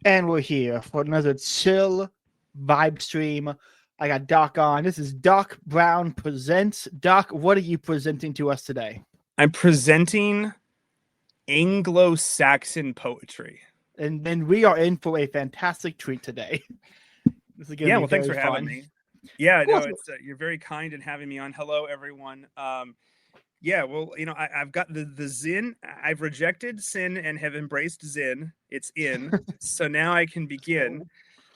And we're here for another chill vibe stream. I got Doc on. This is Doc Brown Presents. Doc, what are you presenting to us today? I'm presenting Anglo-Saxon poetry. And then we are in for a fantastic treat today. This is going to Yeah, be well, thanks very for having fun. me. Yeah, Of no, course. it's you're very kind in having me on. Hello, everyone. Yeah, well, I've got the Zin. I've rejected sin and have embraced Zin. It's in, so now I can begin.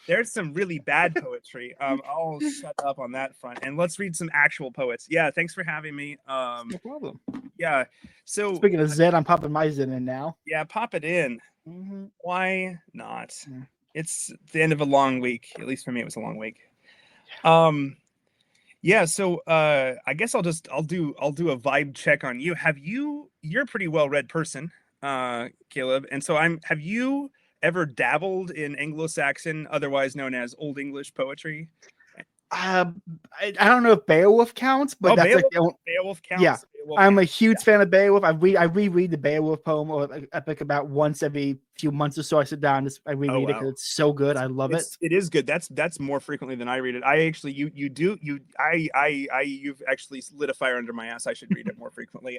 There's some really bad poetry. I'll shut up on that front, and let's read some actual poets. Yeah, thanks for having me. No problem. Yeah, so Speaking of Zen, I'm popping my Zen in now. yeah, pop it in. Mm-hmm. Why not? Yeah. It's the end of a long week. At least for me, it was a long week. Yeah, so I guess I'll do a vibe check on you. You're a pretty well-read person, Caleb, and so have you ever dabbled in Anglo-Saxon, otherwise known as Old English poetry? I don't know if Beowulf counts, but that's Beowulf, like Beowulf yeah. counts. Beowulf I'm a counts. huge fan of Beowulf. I reread the Beowulf poem or epic about once every few months or so. I sit down, I reread it because it's so good. I love it. It is good. That's more frequently than I read it. I actually you've actually lit a fire under my ass. I should read it more frequently.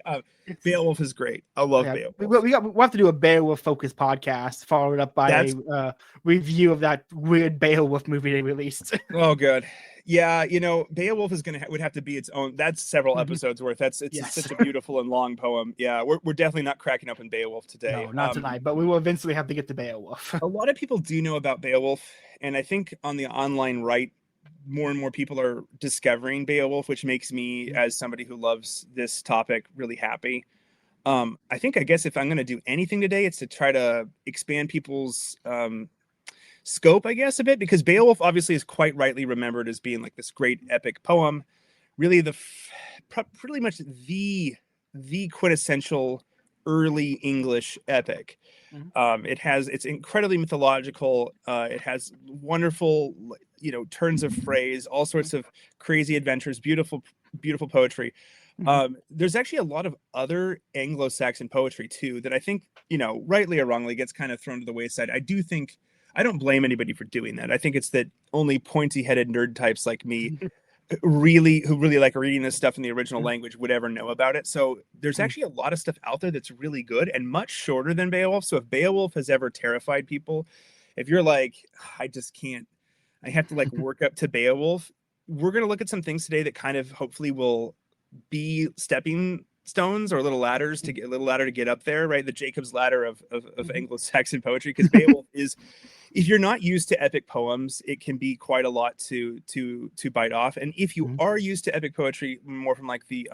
Beowulf is great. I love Beowulf. We'll have to do a Beowulf focused podcast followed up by a review of that weird Beowulf movie they released. Oh, good. Yeah, Beowulf is would have to be its own. That's several episodes worth. It's such a beautiful and long poem. Yeah, we're definitely not cracking up in Beowulf today. No, not tonight, but we will eventually have to get to Beowulf. A lot of people do know about Beowulf, and I think on the online right, more and more people are discovering Beowulf, which makes me, as somebody who loves this topic, really happy. I guess if I'm going to do anything today, it's to try to expand people's scope, I guess, a bit, because Beowulf obviously is quite rightly remembered as being like this great epic poem, really pretty much the quintessential early English epic. It's incredibly mythological. It has wonderful, turns of phrase, all sorts of crazy adventures, beautiful poetry. There's actually a lot of other Anglo-Saxon poetry too that I think, rightly or wrongly, gets kind of thrown to the wayside. I don't blame anybody for doing that. I think it's that only pointy-headed nerd types like me who really like reading this stuff in the original language would ever know about it. So there's actually a lot of stuff out there that's really good and much shorter than Beowulf. So if Beowulf has ever terrified people, if you're like, I just can't, I have to like work up to Beowulf, we're going to look at some things today that kind of hopefully will be stepping stones or little ladders to get up there, right? The Jacob's ladder of Anglo-Saxon poetry, because Beowulf is, if you're not used to epic poems, it can be quite a lot to bite off. And if you are used to epic poetry, more from like the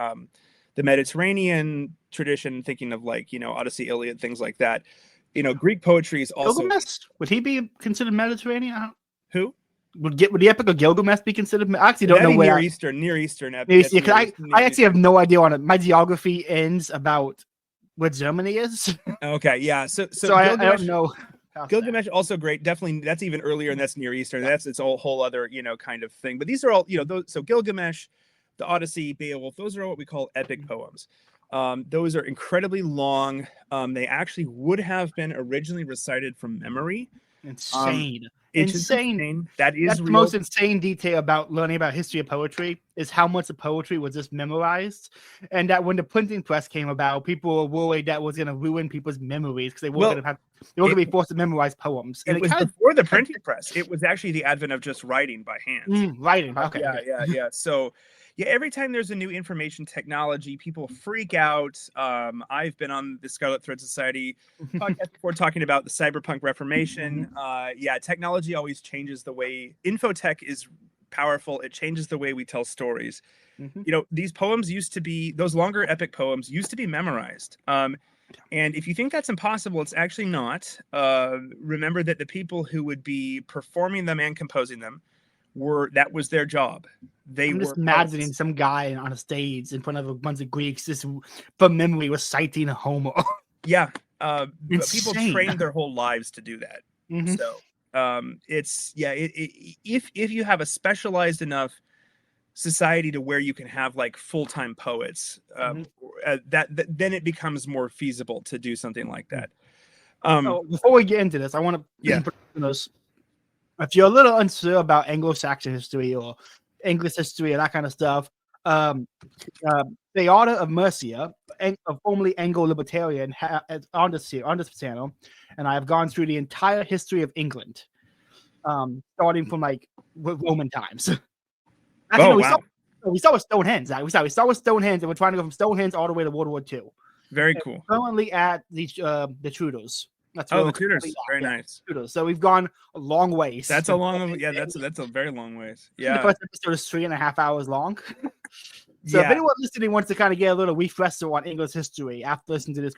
Mediterranean tradition, thinking of like, Odyssey, Iliad, things like that, Greek poetry is also. Gilgamesh? Would he be considered Mediterranean? Who? Would the Epic of Gilgamesh be considered? I actually don't know where. Near Eastern epic. I actually have no idea on it. My geography ends about where Germany is. Okay, yeah. So I don't know. Gilgamesh also great. Definitely, that's even earlier, and that's Near Eastern. That's its a whole other kind of thing. But these are all those. So Gilgamesh, the Odyssey, Beowulf. Those are all what we call epic poems. Those are incredibly long. They actually would have been originally recited from memory. Insane. That is That's real. The most insane detail about learning about history of poetry is how much of poetry was just memorized, and that when the printing press came about, people were worried that was going to ruin people's memories because they weren't going to be forced to memorize poems. And it was before the printing press. It was actually the advent of just writing by hand. Writing. Okay. Yeah. So. Yeah, every time there's a new information technology, people freak out. I've been on the Scarlet Thread Society podcast before talking about the cyberpunk reformation. Technology always changes the way infotech is powerful. It changes the way we tell stories. These poems those longer epic poems used to be memorized. And if you think that's impossible, it's actually not. Remember that the people who would be performing them and composing them that was their job. I'm just imagining some guy on a stage in front of a bunch of Greeks just from memory reciting Homer. Yeah. People trained their whole lives to do that. So if you have a specialized enough society to where you can have like full-time poets, then it becomes more feasible to do something like that. So before we get into this, I want Yeah. to if you're a little unsure about Anglo-Saxon history or English history and that kind of stuff, the Order of Mercia, formerly Anglo-Libertarian, on this channel, and I have gone through the entire history of England, starting from like Roman times. Actually, no, wow. we start with Stonehenge. We start with Stonehenge, and we're trying to go from Stonehenge all the way to World War II. Very cool. Currently at the Tudors. That's the Tudors. Very nice. Tudors. So we've gone a long ways. That's a long. Yeah, that's a very long ways. Yeah. The first episode is 3.5 hours long. So if anyone listening wants to kind of get a little refresher on English history after listening to this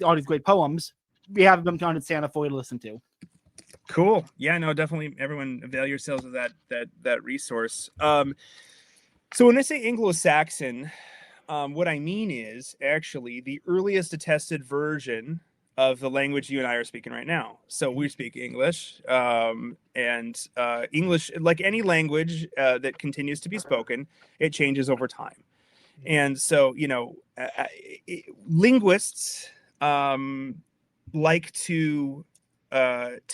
all these great poems, we have them on the channel for you to listen to. Cool. Yeah, no, definitely everyone avail yourselves of that resource. So when I say Anglo-Saxon, what I mean is actually the earliest attested version of the language you and I are speaking right now. So we speak English, and English, like any language that continues to be spoken, it changes over time. And so, linguists like to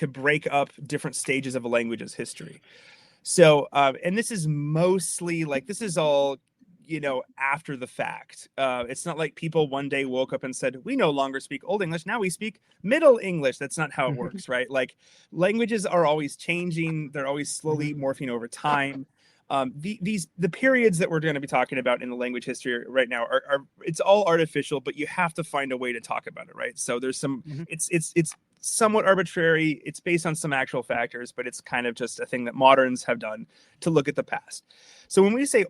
break up different stages of a language's history. So, and this is mostly this is all, after the fact. It's not like people one day woke up and said, we no longer speak Old English, now we speak Middle English. That's not how it works, right? Like, languages are always changing. They're always slowly morphing over time. The periods that we're going to be talking about in the language history right now are it's all artificial, but you have to find a way to talk about it, right? So there's some, it's somewhat arbitrary. It's based on some actual factors, but it's kind of just a thing that moderns have done to look at the past. So when we say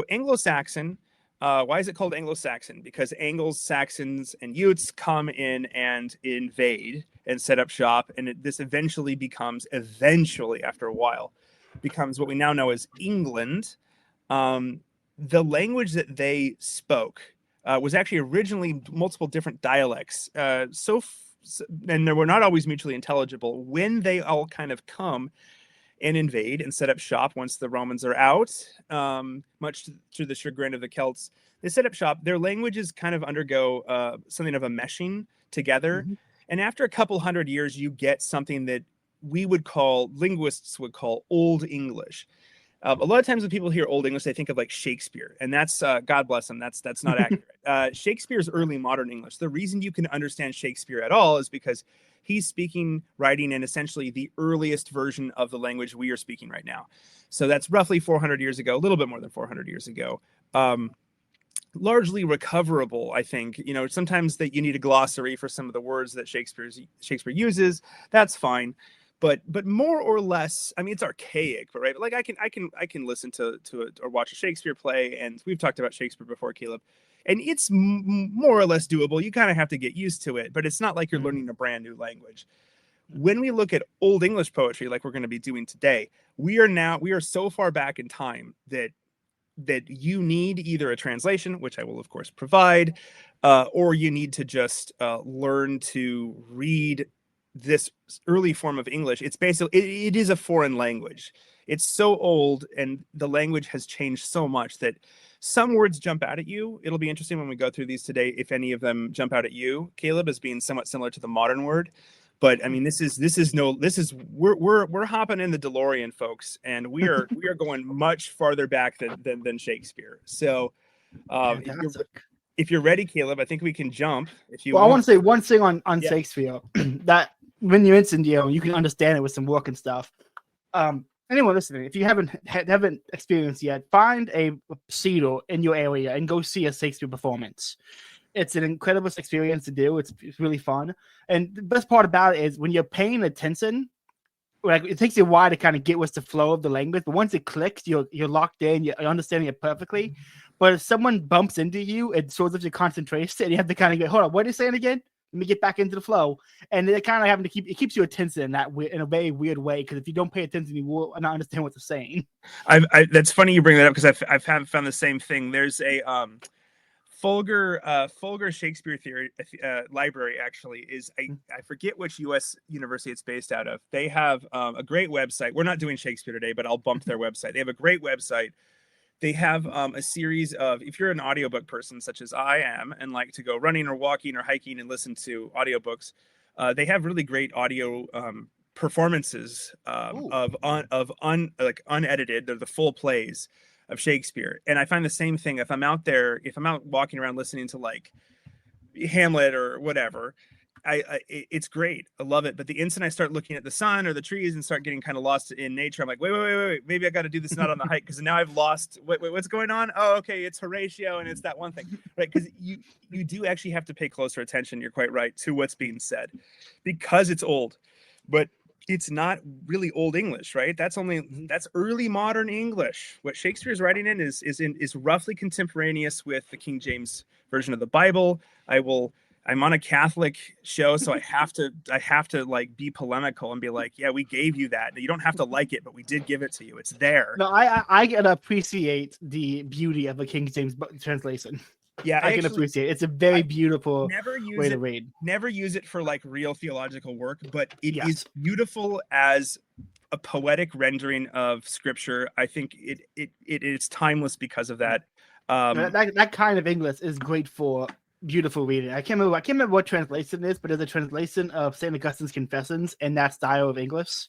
Anglo-Saxon, why is it called Anglo-Saxon? Because Angles, Saxons, and Utes come in and invade and set up shop, and this eventually after a while, becomes what we now know as England. The language that they spoke was actually originally multiple different dialects. And they were not always mutually intelligible. When they all kind of come and invade and set up shop once the Romans are out, much to the chagrin of the Celts, they set up shop. Their languages kind of undergo something of a meshing together. And after a couple hundred years, you get something that linguists would call Old English. A lot of times when people hear Old English, they think of like Shakespeare, and that's God bless him, that's not accurate. Shakespeare's early modern English. The reason you can understand Shakespeare at all is because he's speaking, writing in essentially the earliest version of the language we are speaking right now. So that's roughly 400 years ago, a little bit more than 400 years ago. Largely recoverable, I think. Sometimes that you need a glossary for some of the words that Shakespeare uses. That's fine. But more or less, I mean, it's archaic, but right. Like I can listen to it or watch a Shakespeare play, and we've talked about Shakespeare before, Caleb, and it's more or less doable. You kind of have to get used to it, but it's not like you're learning a brand new language. When we look at Old English poetry, like we're going to be doing today, we are so far back in time that you need either a translation, which I will of course provide, or you need to just learn to read this early form of English. It's basically, it is a foreign language. It's so old, and the language has changed so much that some words jump out at you. It'll be interesting when we go through these today, if any of them jump out at you, Caleb, as being somewhat similar to the modern word. But I mean, we're hopping in the DeLorean, folks, and we are going much farther back than Shakespeare. So if you're ready, Caleb, I think we can jump. I want to say one thing on Shakespeare that when you're in India, you can understand it with some work and stuff. Anyone listening, if you haven't experienced yet, find a theater in your area and go see a Shakespeare performance. It's an incredible experience to do. It's really fun. And the best part about it is when you're paying attention, like it takes you a while to kind of get what's the flow of the language, but once it clicks, you're locked in, you're understanding it perfectly. But if someone bumps into you, it shows up your concentration, and you have to kind of go, hold on, what are you saying again? Let me get back into the flow. And they're kind of having to it keeps your attention in a very weird way, because if you don't pay attention, you will not understand what they're saying. That's funny you bring that up, because I've found the same thing. There's a Folger Shakespeare Theory library, actually, is I forget which U.S. university it's based out of. They have a great website. We're not doing Shakespeare today, but I'll bump their website. They have a great website. They have a series of, if you're an audiobook person such as I am and like to go running or walking or hiking and listen to audiobooks, They have really great audio performances like unedited. They're the full plays of Shakespeare. And I find the same thing if I'm out walking around listening to like Hamlet or whatever. It's great. I love it. But the instant I start looking at the sun or the trees and start getting kind of lost in nature, I'm like, wait. Maybe I got to do this not on the hike because now I've lost. What's going on? Oh, okay, it's Horatio and it's that one thing, right? Because you do actually have to pay closer attention. You're quite right to what's being said, because it's old, but it's not really Old English, right? That's early modern English. What Shakespeare's writing in is roughly contemporaneous with the King James version of the Bible. I'm on a Catholic show, so I have to like be polemical and be like, yeah, we gave you that. You don't have to like it, but we did give it to you. It's there. No, I can appreciate the beauty of a King James translation. Yeah, I can appreciate it. It's a very beautiful way to read. Never use it for like real theological work, but it is beautiful as a poetic rendering of Scripture. I think it is timeless because of that. That kind of English is great for beautiful reading. I can't remember what translation it is, but there's a translation of St. Augustine's Confessions in that style of English,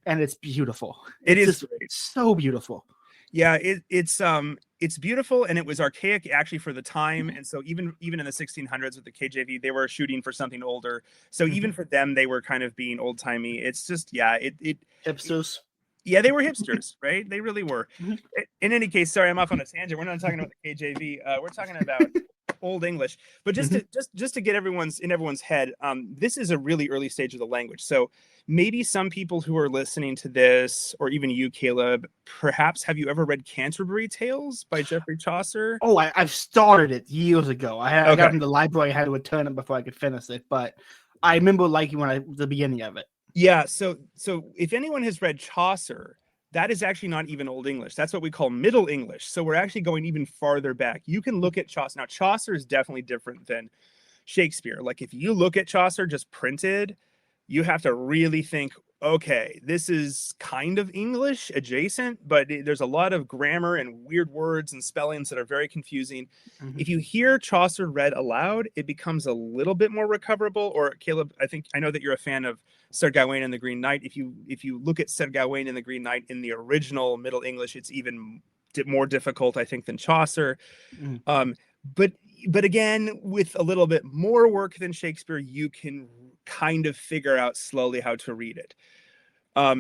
and it's beautiful. It's so beautiful. Yeah, it's beautiful, and it was archaic actually for the time. And so even in the 1600s with the KJV, they were shooting for something older. So even for them, they were kind of being old timey. It's just hipsters. Yeah, they were hipsters, right? They really were. In any case, sorry, I'm off on a tangent. We're not talking about the KJV. We're talking about Old English. But just to get everyone's head, this is a really early stage of the language. So maybe some people who are listening to this, or even you, Caleb, perhaps have you ever read Canterbury Tales by Geoffrey Chaucer? Oh, I've started it years ago. I got from the library. I had to return it before I could finish it, but I remember liking the beginning of it. Yeah, so if anyone has read Chaucer, that is actually not even Old English. That's what we call Middle English. So we're actually going even farther back. You can look at Chaucer. Now, Chaucer is definitely different than Shakespeare. Like if you look at Chaucer just printed, you have to really think, okay, this is kind of English adjacent, but there's a lot of grammar and weird words and spellings that are very confusing. If you hear Chaucer read aloud, it becomes a little bit more recoverable. Or Caleb, I know that you're a fan of Sir Gawain and the Green Knight. If you look at Sir Gawain and the Green Knight in the original Middle English, it's even more difficult, I think, than Chaucer. But again, with a little bit more work than Shakespeare, you can kind of figure out slowly how to read it.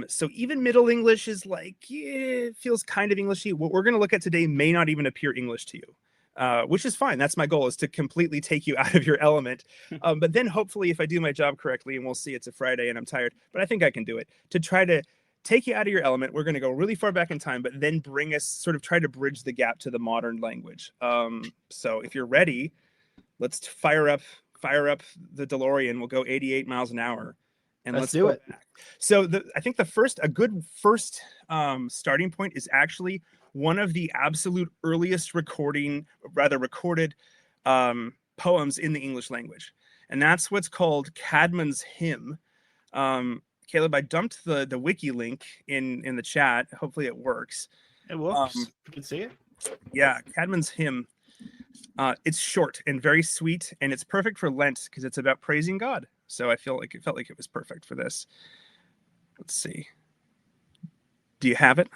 So even Middle English is like, it feels kind of Englishy. What we're going to look at today may not even appear English to you, which is fine. That's my goal, is to completely take you out of your element. But then hopefully, if I do my job correctly, and we'll see, it's a Friday and I'm tired, but I think I can do it, to try to take you out of your element. We're going to go really far back in time, but then bring us, sort of try to bridge the gap to the modern language. So if you're ready, let's fire up the DeLorean. We'll go 88 miles an hour. And let's do it. Back. So I think a good first starting point is actually one of the absolute earliest recorded poems in the English language. And that's what's called Caedmon's Hymn. Caleb, I dumped the wiki link in the chat. Hopefully it works. It works. You can see it. Yeah, Caedmon's Hymn. It's short and very sweet, and it's perfect for Lent because it's about praising God. So I felt like it was perfect for this. Let's see. Do you have it?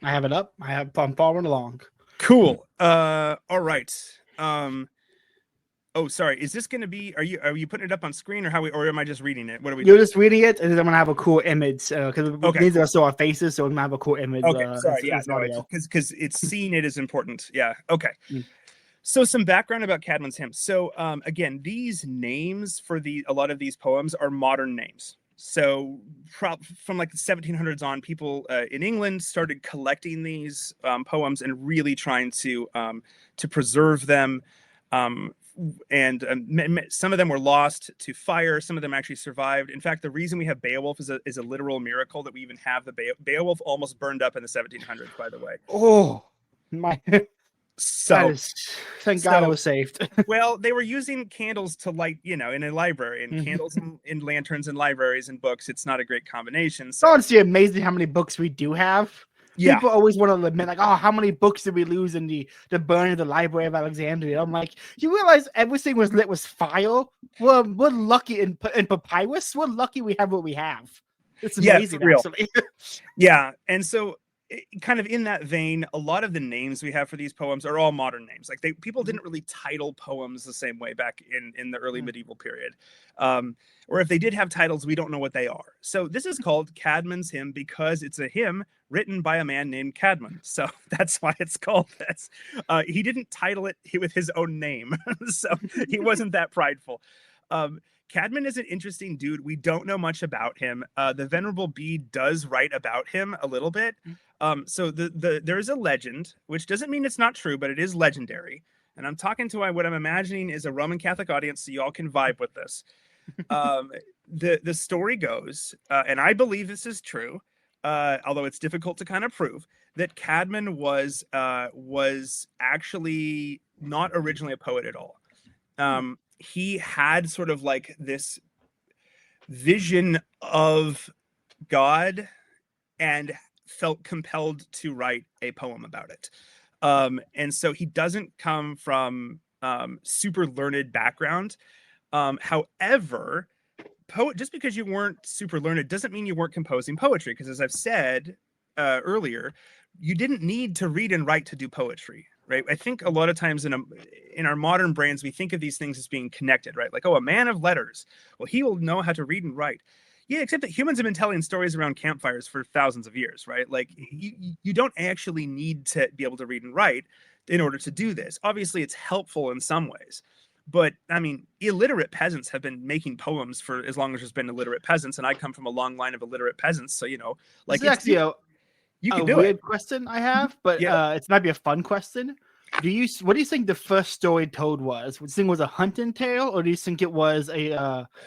I have it up. I'm following along. Cool. All right. Oh, sorry. Is this going to be? Are you putting it up on screen, or am I just reading it? What are we? You're just reading it, and then I'm gonna have a cool image because these are still our faces, so I'm gonna have a cool image. Okay. Sorry. Because it's seeing it is important. Yeah. Okay. So some background about Caedmon's Hymn. So again, these names for a lot of these poems are modern names. So from like the 1700s on, people in England started collecting these poems and really trying to preserve them. And some of them were lost to fire. Some of them actually survived. In fact, the reason we have Beowulf is a literal miracle that we even have the Beowulf almost burned up in the 1700s, by the way. Oh, my... So thank God I was saved. Well, they were using candles to light, in a library, and candles in lanterns and libraries and books. It's not a great combination. So it's honestly amazing how many books we do have. Yeah. People always want to lament, like, oh, how many books did we lose in the burning of the Library of Alexandria? I'm like, you realize everything was lit with fire? We're lucky in papyrus. We're lucky we have what we have. It's amazing, for real. actually. Yeah. And so kind of in that vein, a lot of the names we have for these poems are all modern names. Like people didn't really title poems the same way back in the early medieval period. Or if they did have titles, we don't know what they are. So this is called Caedmon's Hymn because it's a hymn written by a man named Caedmon. So that's why it's called this. He didn't title it with his own name. So he wasn't that prideful. Caedmon is an interesting dude. We don't know much about him. The Venerable Bede does write about him a little bit. So there is a legend, which doesn't mean it's not true, but it is legendary. And I'm talking to what I'm imagining is a Roman Catholic audience, so y'all can vibe with this. The story goes, and I believe this is true, although it's difficult to kind of prove, that Caedmon was actually not originally a poet at all. He had sort of like this vision of God and felt compelled to write a poem about it. And so he doesn't come from super learned background. However, just because you weren't super learned doesn't mean you weren't composing poetry, because as I've said earlier, you didn't need to read and write to do poetry. Right. I think a lot of times in our modern brains, we think of these things as being connected, right? Like, oh, a man of letters. Well, he will know how to read and write. Yeah, except that humans have been telling stories around campfires for thousands of years, right? Like you don't actually need to be able to read and write in order to do this. Obviously, it's helpful in some ways. But I mean, illiterate peasants have been making poems for as long as there's been illiterate peasants. And I come from a long line of illiterate peasants. So, like it's actually you can a do weird it. question I have, but it might be a fun question. What do you think the first story told was? Do you think it was a hunting tale, or do you think it was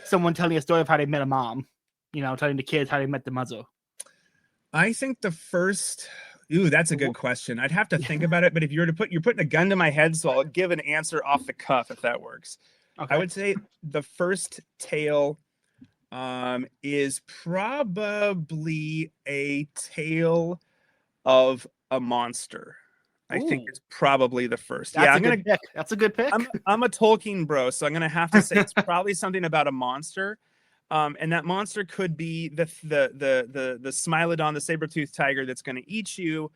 someone telling a story of how they met a mom? Telling the kids how they met the mother. I think the first. Ooh, that's a good question. I'd have to think about it. But if you were to you're putting a gun to my head, so I'll give an answer off the cuff if that works. Okay. I would say the first tale is probably a tale of a monster. I think it's probably the first. That's a good pick. I'm a Tolkien bro, so I'm gonna have to say it's probably something about a monster. And that monster could be the Smilodon, the saber-toothed tiger that's going to eat you,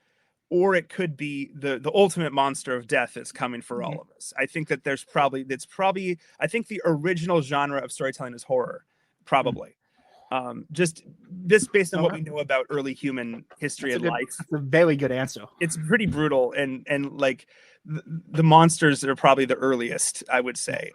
or it could be the ultimate monster of death that's coming for all of us. I think that I think the original genre of storytelling is horror, probably. Just this based on what we know about early human history and life. That's a very good answer. It's pretty brutal, and like the monsters are probably the earliest, I would say.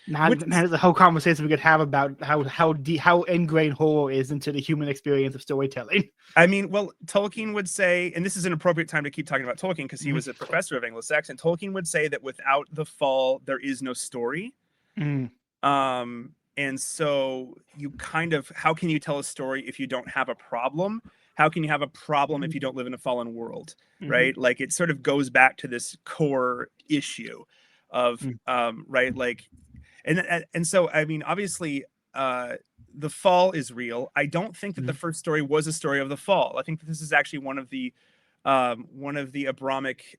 There's a whole conversation we could have about how ingrained horror is into the human experience of storytelling. I mean, well, Tolkien would say, and this is an appropriate time to keep talking about Tolkien because he was a professor of Anglo-Saxon. Tolkien would say that without the fall, there is no story. And so you kind of, how can you tell a story if you don't have a problem? How can you have a problem if you don't live in a fallen world, right? Like it sort of goes back to this core issue of, right? Like, and so, I mean, obviously, the fall is real. I don't think that the first story was a story of the fall. I think that this is actually one of the Abrahamic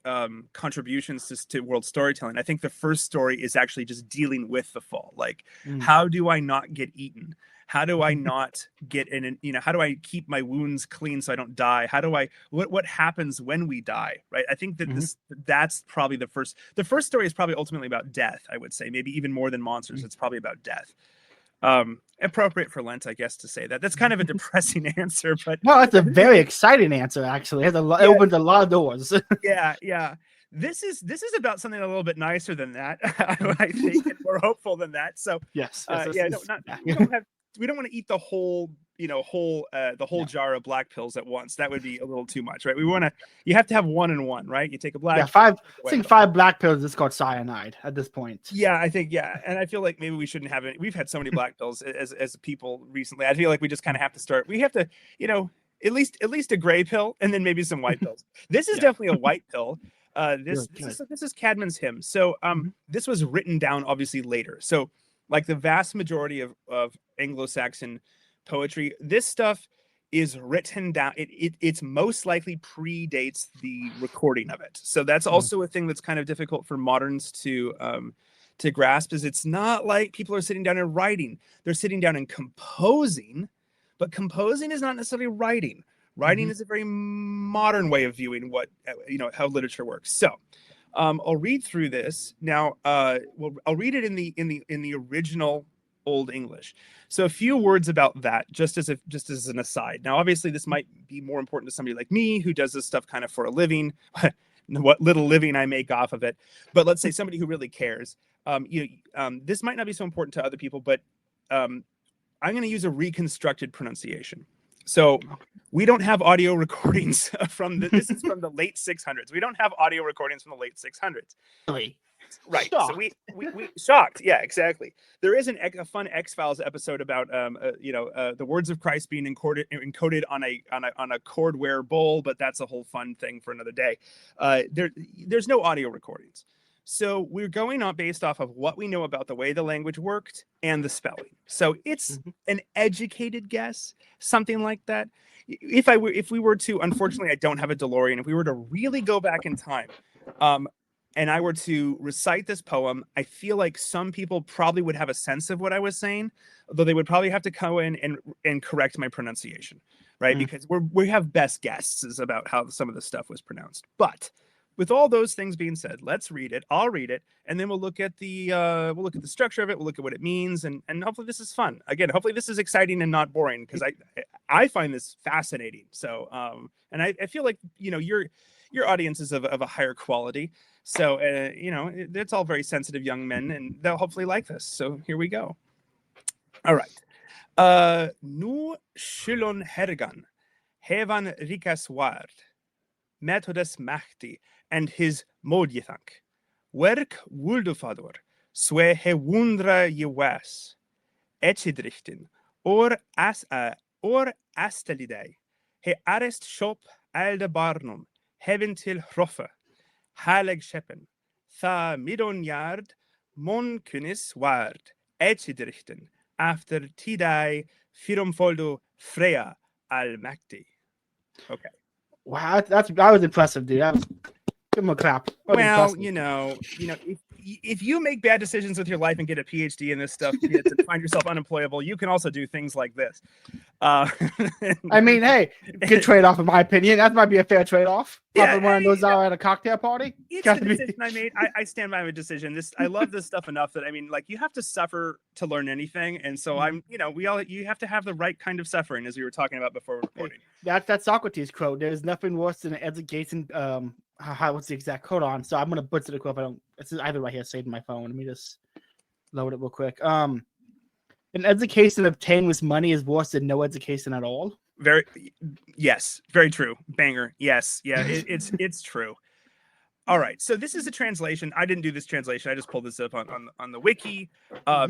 contributions to world storytelling. I think the first story is actually just dealing with the fall. Like, how do I not get eaten? How do I not get in? How do I keep my wounds clean so I don't die? How do I? What happens when we die? Right. I think that that's probably the first. The first story is probably ultimately about death. I would say maybe even more than monsters. It's probably about death. Appropriate for Lent, I guess, to say that. That's kind of a depressing answer, but no, that's a very exciting answer. Actually, it opens a lot of doors. Yeah. This is about something a little bit nicer than that. I think, and more hopeful than that. So yes, we don't want to eat the whole jar of black pills at once. That would be a little too much, right? You have to have one and one, right? You take a black. Yeah, I think 5 black pills is called cyanide at this point. Yeah, I think, and I feel like maybe we shouldn't have it. We've had so many black pills as people recently. I feel like we just kind of have to start. We have to, at least a gray pill and then maybe some white pills. This is definitely a white pill. This is Caedmon's Hymn. So this was written down obviously later. So like the vast majority of Anglo-Saxon poetry, this stuff is written down. It's most likely predates the recording of it. So that's also a thing that's kind of difficult for moderns to grasp, is it's not like people are sitting down and writing. They're sitting down and composing, but composing is not necessarily writing. Writing is a very modern way of viewing what, how literature works. So I'll read through this now. I'll read it in the original Old English. So a few words about that, just as an aside. Now, obviously, this might be more important to somebody like me who does this stuff kind of for a living, what little living I make off of it. But let's say somebody who really cares. This might not be so important to other people, but I'm going to use a reconstructed pronunciation. So we don't have audio recordings this is from the late 600s. We don't have audio recordings from the late 600s. Really? Right. Shocked. So we shocked. Yeah, exactly. There is a fun X-Files episode about the words of Christ being encoded on a cordware bowl, but that's a whole fun thing for another day. There's no audio recordings. So we're going on based off of what we know about the way the language worked and the spelling. So it's an educated guess, something like that. If we were to, unfortunately, I don't have a DeLorean. If we were to really go back in time, and I were to recite this poem, I feel like some people probably would have a sense of what I was saying, although they would probably have to come in and correct my pronunciation, right? Because we have best guesses about how some of the stuff was pronounced. But with all those things being said, let's read it. I'll read it, and then we'll look at the structure of it. We'll look at what it means, and hopefully this is fun. Again, hopefully this is exciting and not boring, because I find this fascinating. So, and I feel like your audience is of a higher quality. So it's all very sensitive young men, and they'll hopefully like this. So here we go. All right. Nu skylon hergan hevan rikas ward methodes machti and his modjethank. Werk wuldufadur, swe he wundra je was. Etchidrichten, or astelidei, he arrest shop alde barnum, heaven till hroffe, haleg scheppen, tha midon yard, mon kunis ward, etchidrichten, after tidai, firumfoldo freya almacti. Okay. Wow, that was impressive, dude. Give him a clap. Well, if you make bad decisions with your life and get a PhD in this stuff, to find yourself unemployable, you can also do things like this. I mean, hey, good trade-off in my opinion. That might be a fair trade-off. Popping one of those out at a cocktail party. It's the decision I made. I stand by my decision. I love this stuff enough that, I mean, like, you have to suffer to learn anything, and so you have to have the right kind of suffering, as we were talking about before recording. That's Socrates quote. There's nothing worse than an education. What's the exact quote on? So I'm gonna butcher the quote if I don't. It's either right here saved in my phone. Let me just load it real quick. An education obtained with money is worse than no education at all. Very true. Banger. Yes. Yeah, it's true. All right. So this is a translation. I didn't do this translation. I just pulled this up on the wiki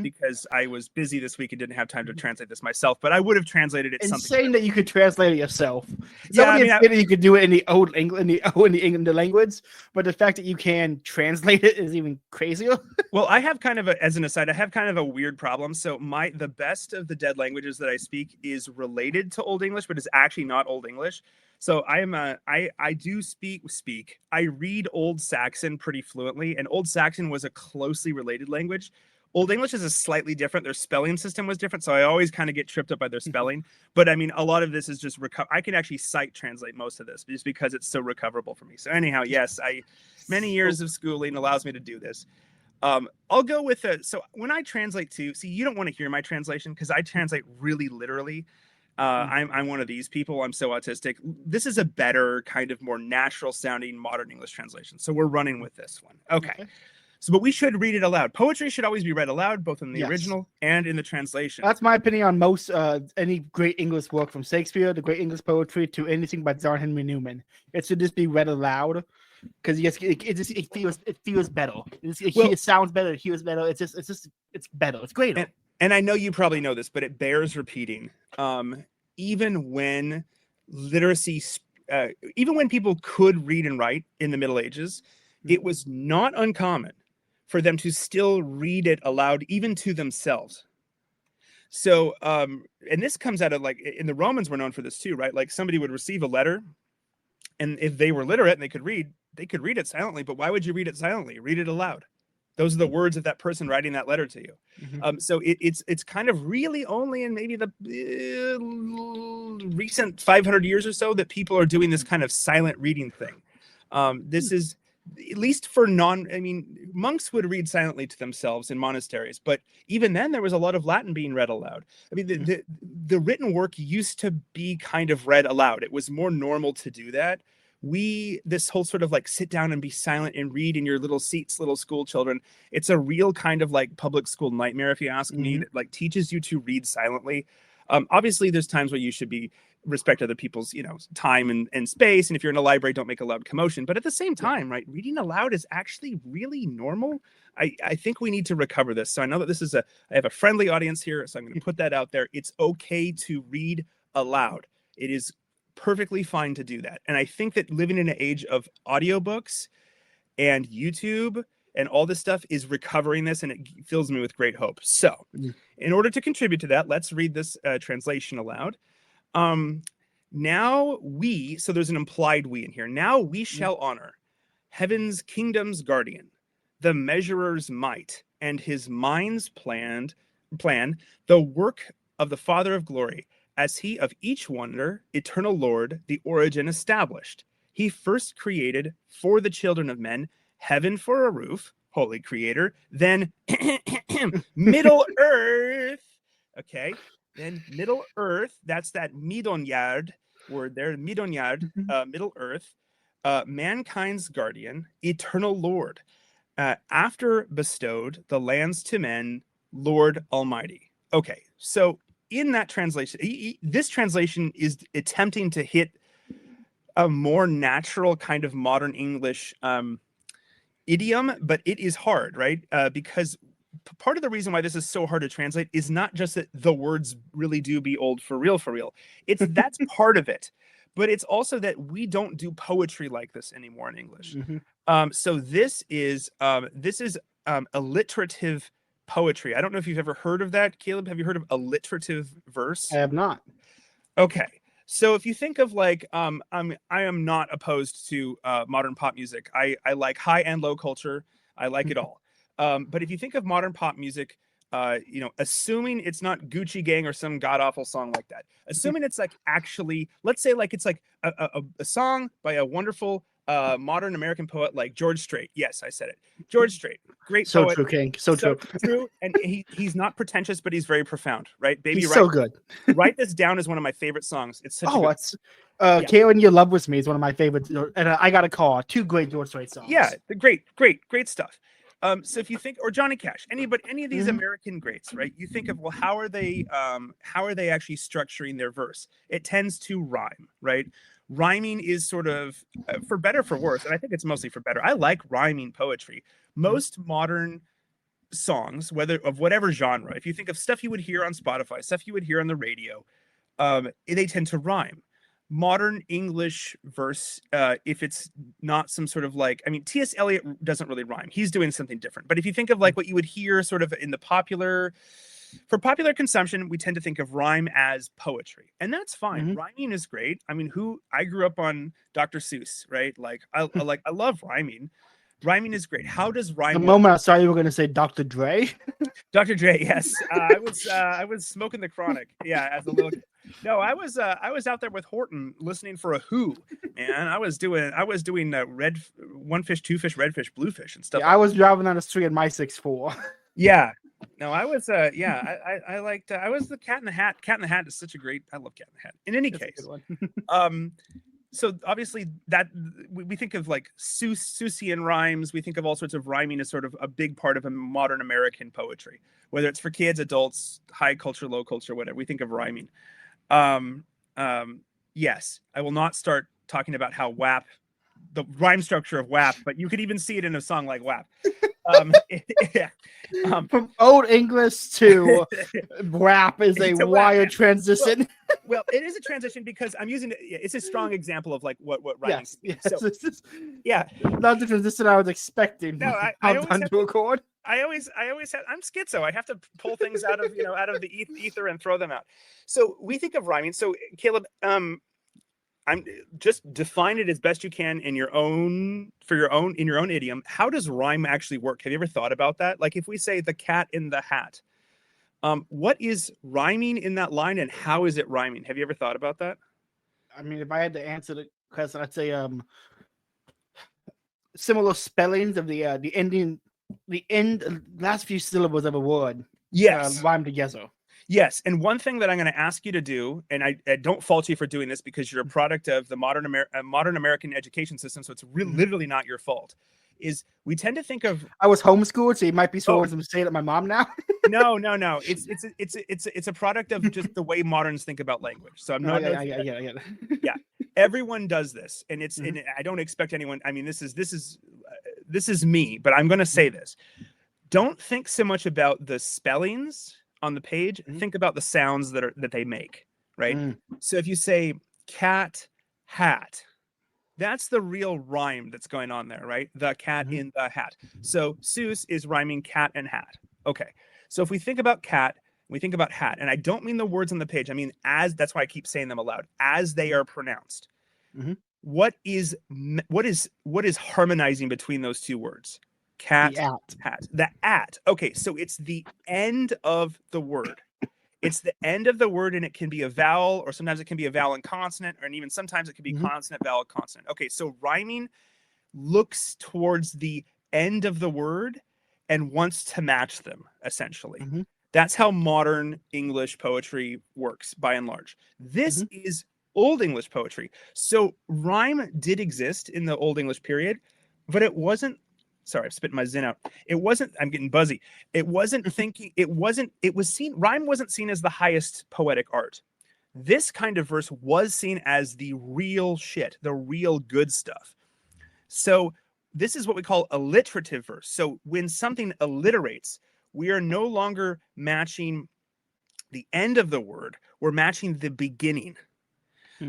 because I was busy this week and didn't have time to translate this myself. But I would have translated it. Insane that you could translate it yourself. You could do it in the old English, in the language, but the fact that you can translate it is even crazier. Well, I have kind of as an aside, I have kind of a weird problem. So the best of the dead languages that I speak is related to Old English, but is actually not Old English. So I do speak. I read Old Saxon pretty fluently, and Old Saxon was a closely related language. Old English is a slightly different. Their spelling system was different, so I always kind of get tripped up by their spelling. But I mean, a lot of this is just I can actually sight translate most of this just because it's so recoverable for me. So anyhow, yes, many years of schooling allows me to do this. I'll go with so when I translate you don't want to hear my translation because I translate really literally. I'm one of these people. I'm so autistic. This is a better kind of more natural sounding modern English translation. So we're running with this one. Okay. So, but we should read it aloud. Poetry should always be read aloud, both in the original and in the translation. That's my opinion on most any great English work, from Shakespeare to great English poetry to anything by John Henry Newman. It should just be read aloud because it feels better. It sounds better. It hears better. It's better. It's great. And I know you probably know this, but it bears repeating. Even when literacy, even when people could read and write in the Middle Ages, it was not uncommon for them to still read it aloud, even to themselves. So, and this comes out of like in the Romans were known for this too, right? Like somebody would receive a letter, and if they were literate and they could read it silently. But why would you read it silently? Read it aloud. Those are the words of that person writing that letter to you. So it's kind of really only in maybe the recent 500 years or so that people are doing this kind of silent reading thing. This is, at least for monks would read silently to themselves in monasteries, but even then there was a lot of Latin being read aloud. I mean, the written work used to be kind of read aloud. It was more normal to do that. This whole sort of like sit down and be silent and read in your little seats, little school children. It's a real kind of like public school nightmare, if you ask me, that like teaches you to read silently. Obviously there's times where you should respect other people's, time and space. And if you're in a library, don't make a loud commotion. But at the same time, right, reading aloud is actually really normal. I think we need to recover this. So I know that I have a friendly audience here, so I'm going to put that out there. It's okay to read aloud. It is perfectly fine to do that. And I think that living in an age of audiobooks and YouTube and all this stuff is recovering this, and it fills me with great hope. So in order to contribute to that, let's read this translation aloud. So there's an implied we in here. Now we shall honor heaven's kingdom's guardian, the measurer's might, and his mind's plan, the work of the Father of glory, as he of each wonder, eternal Lord, the origin established. He first created for the children of men, heaven for a roof, holy creator, then middle earth. Okay, then middle earth, that's that midonyard word there, midonyard, middle earth, mankind's guardian, eternal Lord, after bestowed the lands to men, Lord Almighty. Okay, so in that translation, this translation is attempting to hit a more natural kind of modern English idiom, but it is hard, right? Because part of the reason why this is so hard to translate is not just that the words really do be old for real. That's part of it, but it's also that we don't do poetry like this anymore in English. So this is alliterative poetry. I don't know if you've ever heard of that, Caleb. Have you heard of alliterative verse? I have not. Okay. So if you think of like, I am not opposed to modern pop music. I like high and low culture. I like it all. But if you think of modern pop music, assuming it's not Gucci Gang or some god awful song like that, assuming it's like actually, let's say like it's like a song by a wonderful modern American poet like George Strait. Yes, I said it. George Strait, great so poet. True, King. So true. And he's not pretentious, but he's very profound, right? Baby, he's so good. Write This Down is one of my favorite songs. It's such Caitlin, Your Love With Me is one of my favorites, and I Got a Call, two great George Strait songs. Yeah, great stuff. So if you think, or Johnny Cash, any of these American greats, right? You think of, well, how are they actually structuring their verse? It tends to rhyme, right? Rhyming is sort of, for better, for worse, and I think it's mostly for better. I like rhyming poetry. Most modern songs, whether of whatever genre, if you think of stuff you would hear on Spotify, stuff you would hear on the radio, they tend to rhyme. Modern English verse, if it's not some sort of like, T.S. Eliot doesn't really rhyme. He's doing something different. But if you think of like what you would hear sort of in the popular consumption, we tend to think of rhyme as poetry. And that's fine. Rhyming is great. I grew up on Dr. Seuss, right? Like, I love rhyming. Rhyming is great. How does rhyme? The moment I saw you were going to say Dr. Dre. Dr. Dre, yes. I was smoking the Chronic. Yeah, as a little kid. No, I was out there with Horton listening for a Who, and I was doing red one fish, two fish, red fish, blue fish, and stuff. Yeah, I was driving on the street in my 6'4". Yeah. No, I was I liked I was the Cat in the Hat. Cat in the Hat is such a great. I love Cat in the Hat. In any case, so obviously that we think of like Seussian rhymes. We think of all sorts of rhyming as sort of a big part of a modern American poetry, whether it's for kids, adults, high culture, low culture, whatever. We think of rhyming. Yes, I will not start talking about how WAP, the rhyme structure of WAP, but you could even see it in a song like WAP. From Old English to WAP is a wired transition. Well, it is a transition because I'm using it. It's a strong example of like what rhyming. Yes. So, yeah, not the transition I was expecting. No, I always have to record. I'm schizo. I have to pull things out of the ether and throw them out. So we think of rhyming. So Caleb, I'm just define it as best you can in your own idiom. How does rhyme actually work? Have you ever thought about that? Like if we say the cat in the hat, what is rhyming in that line and how is it rhyming? Have you ever thought about that? I mean, if I had to answer the question, I'd say similar spellings of the last few syllables of a word. Yes. Rhyme together. Yes, and one thing that I'm going to ask you to do, and I don't fault you for doing this because you're a product of the modern American education system, so it's literally not your fault. Is we tend to think of I was homeschooled, so you might be throwing some shade at my mom now. No. It's a product of just the way moderns think about language. So I'm not. Yeah, everyone does this, and it's. And I don't expect anyone. I mean, this is me, but I'm going to say this. Don't think so much about the spellings on the page. Think about the sounds that they make, right? So if you say cat, hat, that's the real rhyme that's going on there, right? The cat in the hat. So Seuss is rhyming cat and hat. Okay. So if we think about cat, we think about hat, and I don't mean the words on the page. I mean that's why I keep saying them aloud, as they are pronounced. What is harmonizing between those two words? Cat, hat. The at. Okay, so it's the end of the word. It's the end of the word, and it can be a vowel, or sometimes it can be a vowel and consonant, or even sometimes it can be consonant, vowel, consonant. Okay, so rhyming looks towards the end of the word and wants to match them, essentially. That's how modern English poetry works, by and large. This is Old English poetry. So rhyme did exist in the Old English period, but it wasn't. Sorry, I've spit my zin out. It wasn't. I'm getting buzzy. It wasn't thinking. It wasn't. It was seen. Rhyme wasn't seen as the highest poetic art. This kind of verse was seen as the real shit, the real good stuff. So this is what we call alliterative verse. So when something alliterates, we are no longer matching the end of the word. We're matching the beginning.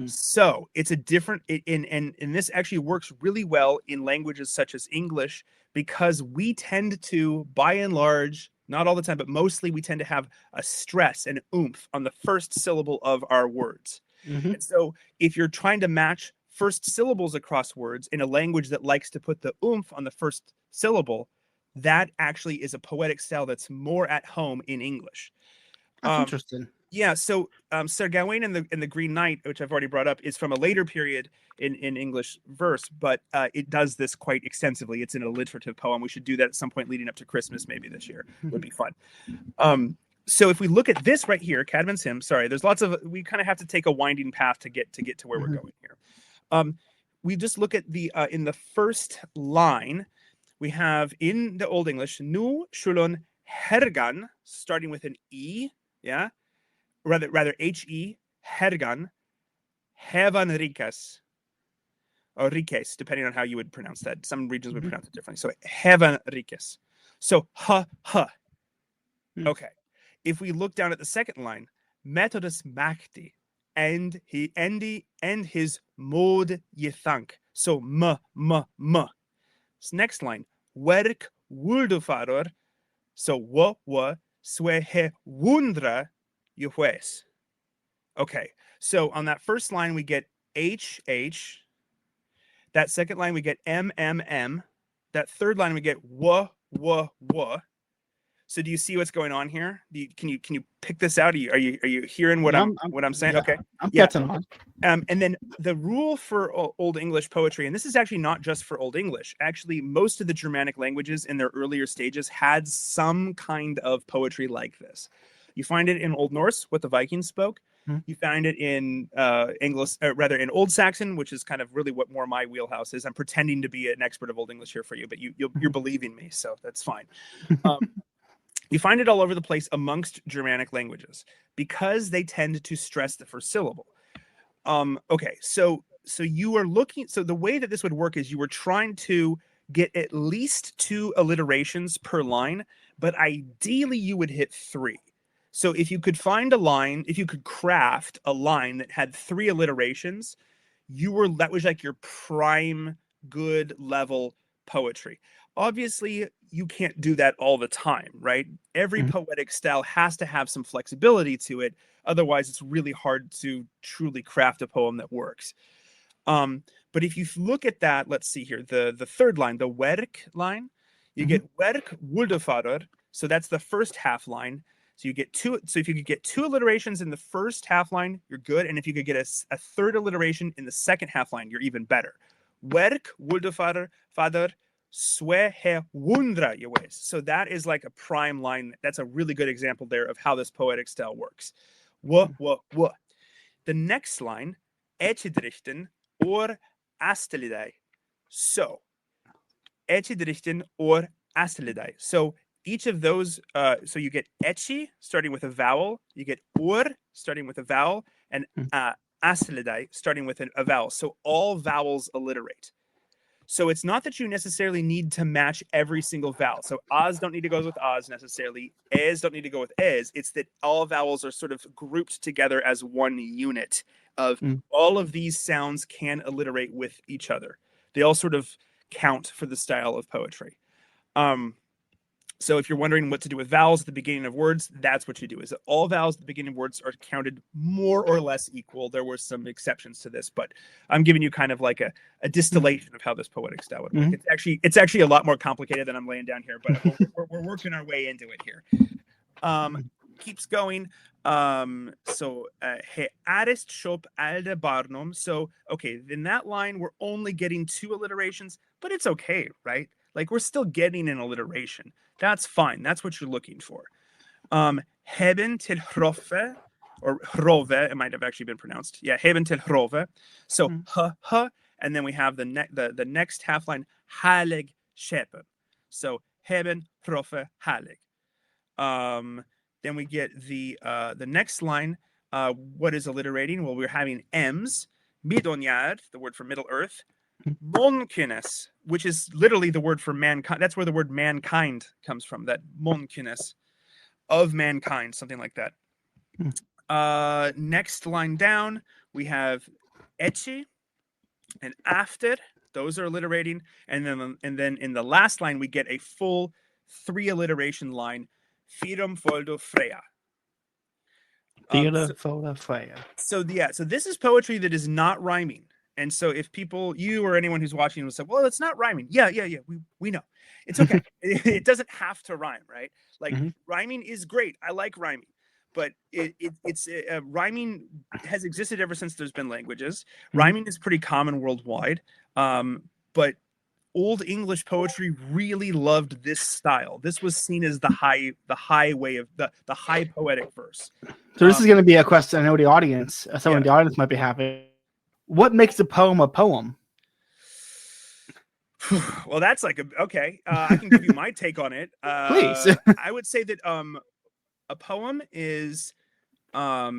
So it's a different, and this actually works really well in languages such as English, because we tend to, by and large, not all the time, but mostly we tend to have a stress and oomph on the first syllable of our words. And so if you're trying to match first syllables across words in a language that likes to put the oomph on the first syllable, that actually is a poetic style that's more at home in English. That's interesting. Yeah, so Sir Gawain and the Green Knight, which I've already brought up, is from a later period in English verse, but it does this quite extensively. It's an alliterative poem. We should do that at some point leading up to Christmas, maybe this year. Would be fun. So if we look at this right here, Cadman's Hymn, sorry, there's lots of, we kind of have to take a winding path to get to where we're going here. We just look at the, in the first line, we have in the Old English, Nu Shulon Hergan, starting with an E, yeah? Rather H-E, Hergan, Hevan Ricas, or Riques, depending on how you would pronounce that. Some regions would pronounce it differently. So Hevan Riques. So ha. Okay. If we look down at the second line, Methodus Makti, and his mod yethank. So m. This next line, Werk wuldufaror, so wa swe he wundra juez. Okay, so on that first line we get H. That second line we get M. That third line we get wa. So do you see what's going on here? Can you pick this out? Are you hearing what I'm saying? Yeah, okay, I'm catching on. And then the rule for Old English poetry, and this is actually not just for Old English. Actually, most of the Germanic languages in their earlier stages had some kind of poetry like this. You find it in Old Norse, what the Vikings spoke. You find it in in Old Saxon, which is kind of really what more my wheelhouse is. I'm pretending to be an expert of Old English here for you, but you're believing me, so that's fine. You find it all over the place amongst Germanic languages because they tend to stress the first syllable. Okay, so you are looking. So the way that this would work is you were trying to get at least 2 alliterations per line, but ideally you would hit 3. So if you could find a line, if you could craft a line that had 3 alliterations, that was like your prime good level poetry. Obviously, you can't do that all the time, right? Every Mhm. poetic style has to have some flexibility to it. Otherwise, it's really hard to truly craft a poem that works. But if you look at that, let's see here, the third line, the werk line, you get werk wohlgefahren. So that's the first half line. So you get two. So if you could get two alliterations in the first half line, you're good. And if you could get a third alliteration in the second half line, you're even better. Werk wohlgefahren, father, swe he wundra yewes. So that is like a prime line. That's a really good example there of how this poetic style works. Wo. The next line, etchidrichten or astelidei. So, etchidrichten or astelidei. So each of those, so you get etchi starting with a vowel, you get or starting with a vowel, and astelidei starting with a vowel. So all vowels alliterate. So it's not that you necessarily need to match every single vowel. So Oz don't need to go with Oz necessarily. Ez don't need to go with Ez. It's that all vowels are sort of grouped together as one unit of all of these sounds can alliterate with each other. They all sort of count for the style of poetry. So if you're wondering what to do with vowels at the beginning of words, that's what you do. Is that all vowels at the beginning of words are counted more or less equal. There were some exceptions to this, but I'm giving you kind of like a distillation of how this poetic style would work. It's actually a lot more complicated than I'm laying down here, but we're working our way into it here. Keeps going. So he arist shop alde barnum. So okay, in that line we're only getting two alliterations, but it's okay, right? Like we're still getting an alliteration. That's fine. That's what you're looking for. Hebben till hrove, or hrove, it might have actually been pronounced. Yeah, hebben till hrove. So and then we have the next half line, halig schepen. So hebben, hrove, halig. Then we get the next line. What is alliterating? Well, we're having M's, midonyar, the word for Middle Earth, Monkines, which is literally the word for mankind. That's where the word mankind comes from, that Monkines, of mankind, something like that. Next line down, we have etchi and after. Those are alliterating. And then in the last line, we get a full 3 alliteration line, Firum foldo freya. So this is poetry that is not rhyming. And so if people, you or anyone who's watching will say, well, it's not rhyming. Yeah. We know. It's okay. It doesn't have to rhyme, right? Like rhyming is great. I like rhyming. But it's rhyming has existed ever since there's been languages. Rhyming is pretty common worldwide. But Old English poetry really loved this style. This was seen as the high way of the high poetic verse. So this is going to be a question. I know the audience, someone in the audience might be happy. What makes a poem a poem? Well, that's like okay. I can give you my take on it. Please. I would say that a poem is a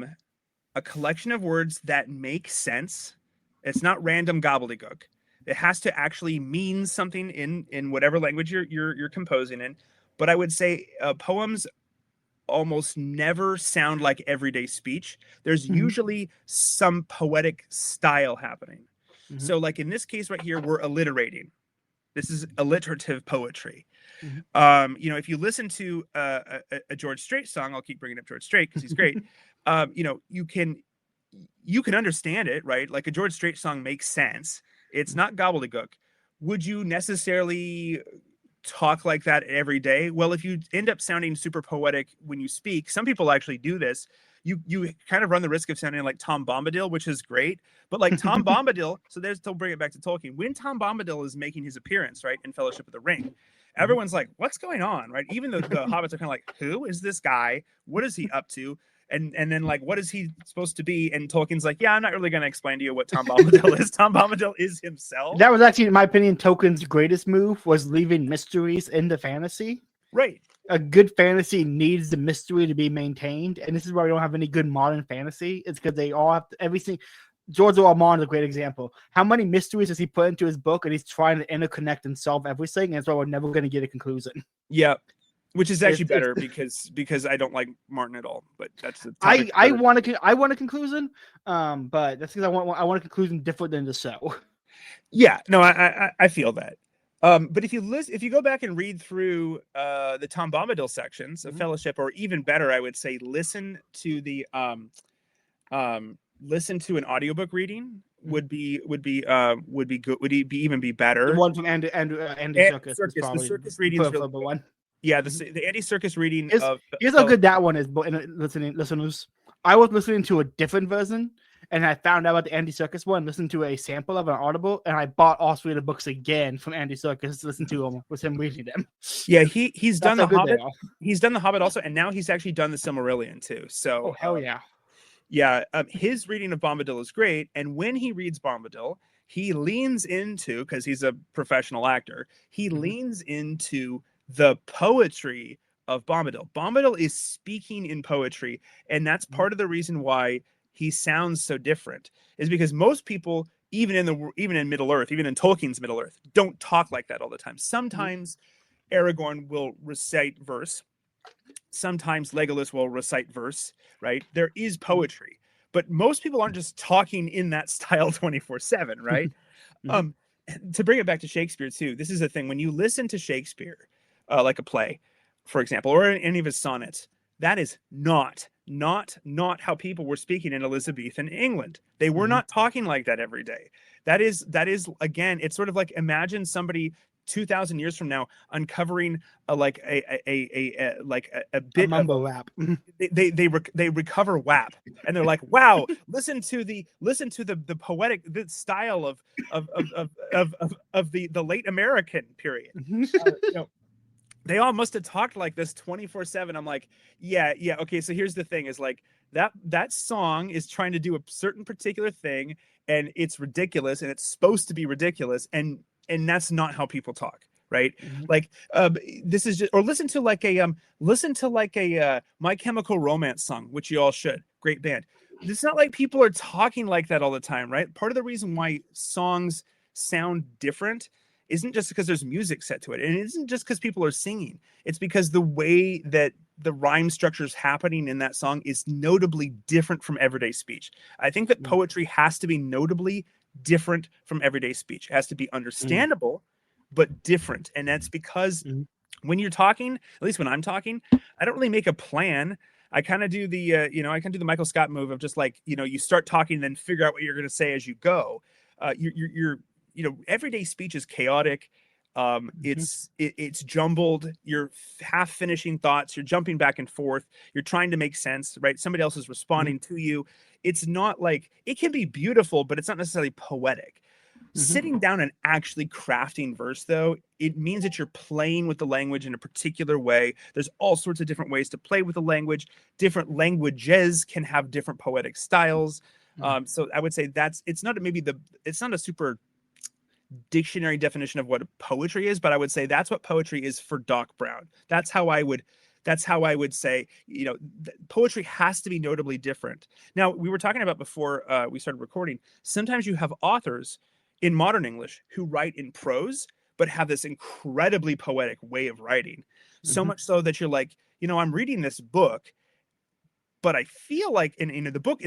collection of words that make sense. It's not random gobbledygook. It has to actually mean something in whatever language you're composing in. But I would say poems almost never sound like everyday speech. There's usually some poetic style happening. So like in this case right here, we're alliterating. This is alliterative poetry. If you listen to a George Strait song, I'll keep bringing up George Strait because he's great. You can understand it, right? Like a George Strait song makes sense. It's not gobbledygook. Would you necessarily talk like that every day? Well, if you end up sounding super poetic when you speak, some people actually do this. You kind of run the risk of sounding like Tom Bombadil, which is great. But like Tom Bombadil, so they'll bring it back to Tolkien. When Tom Bombadil is making his appearance, right, in Fellowship of the Ring, everyone's like, what's going on, right? Even the hobbits are kind of like, who is this guy? What is he up to? And then like, what is he supposed to be? And Tolkien's like, yeah, I'm not really going to explain to you what Tom Bombadil is. Tom Bombadil is himself. That was actually, in my opinion, Tolkien's greatest move was leaving mysteries in the fantasy. Right. A good fantasy needs the mystery to be maintained. And this is why we don't have any good modern fantasy. It's because they all have everything. George R. R. Martin is a great example. How many mysteries does he put into his book? And he's trying to interconnect and solve everything. And that's why we're never going to get a conclusion. Yeah. Which is actually better because I don't like Martin at all. But that's the I want a conclusion. But that's because I want a conclusion different than the show. Yeah, no, I feel that. But if you go back and read through the Tom Bombadil sections of Fellowship, or even better, I would say listen to an audiobook reading would be good. Would even be better. The one from Andy Serkis is probably the Serkis reading is really the one. Yeah, the Andy Serkis reading here's how good that one is. But listeners, I was listening to a different version, and I found out about the Andy Serkis one. Listened to a sample of an Audible, and I bought all 3 of the books again from Andy Serkis to listen to them with him reading them. Yeah, he's done the Hobbit. He's done the Hobbit also, and now he's actually done the Silmarillion too. So hell yeah. Yeah, his reading of Bombadil is great, and when he reads Bombadil, he leans into, because he's a professional actor, he leans into the poetry of Bombadil. Bombadil is speaking in poetry, and that's part of the reason why he sounds so different, is because most people, even in Middle Earth, even in Tolkien's Middle Earth, don't talk like that all the time. Sometimes Aragorn will recite verse. Sometimes Legolas will recite verse, right? There is poetry, but most people aren't just talking in that style 24/7, right? To bring it back to Shakespeare too, this is a thing. When you listen to Shakespeare, like a play, for example, or any of his sonnets, that is not how people were speaking in Elizabethan England. They were not talking like that every day. That is again, it's sort of like, imagine somebody 2,000 years from now uncovering a bit mumble rap. They recover WAP, and they're like, wow, listen to the poetic style of the late American period. They all must have talked like this 24/7. I'm like, yeah, okay. So here's the thing: is like that song is trying to do a certain particular thing, and it's ridiculous, and it's supposed to be ridiculous, and that's not how people talk, right? Like, this is just, or listen to a My Chemical Romance song, which you all should. Great band. It's not like people are talking like that all the time, right? Part of the reason why songs sound different isn't just because there's music set to it, and it isn't just because people are singing. It's because the way that the rhyme structure is happening in that song is notably different from everyday speech. I think that poetry has to be notably different from everyday speech. It has to be understandable, but different. And that's because when you're talking, at least when I'm talking, I don't really make a plan. I kind of do the Michael Scott move of just like, you start talking and then figure out what you're going to say as you go. Everyday speech is chaotic. It's jumbled. You're half finishing thoughts. You're jumping back and forth. You're trying to make sense, right? Somebody else is responding to you. It's not like, it can be beautiful, but it's not necessarily poetic. Sitting down and actually crafting verse, though, it means that you're playing with the language in a particular way. There's all sorts of different ways to play with the language. Different languages can have different poetic styles. So I would say it's not a super dictionary definition of what poetry is, but I would say that's what poetry is for Doc Brown. That's how I would say, poetry has to be notably different. Now, we were talking about before we started recording, sometimes you have authors in modern English who write in prose, but have this incredibly poetic way of writing. So much so that you're like, I'm reading this book, but I feel like in the book,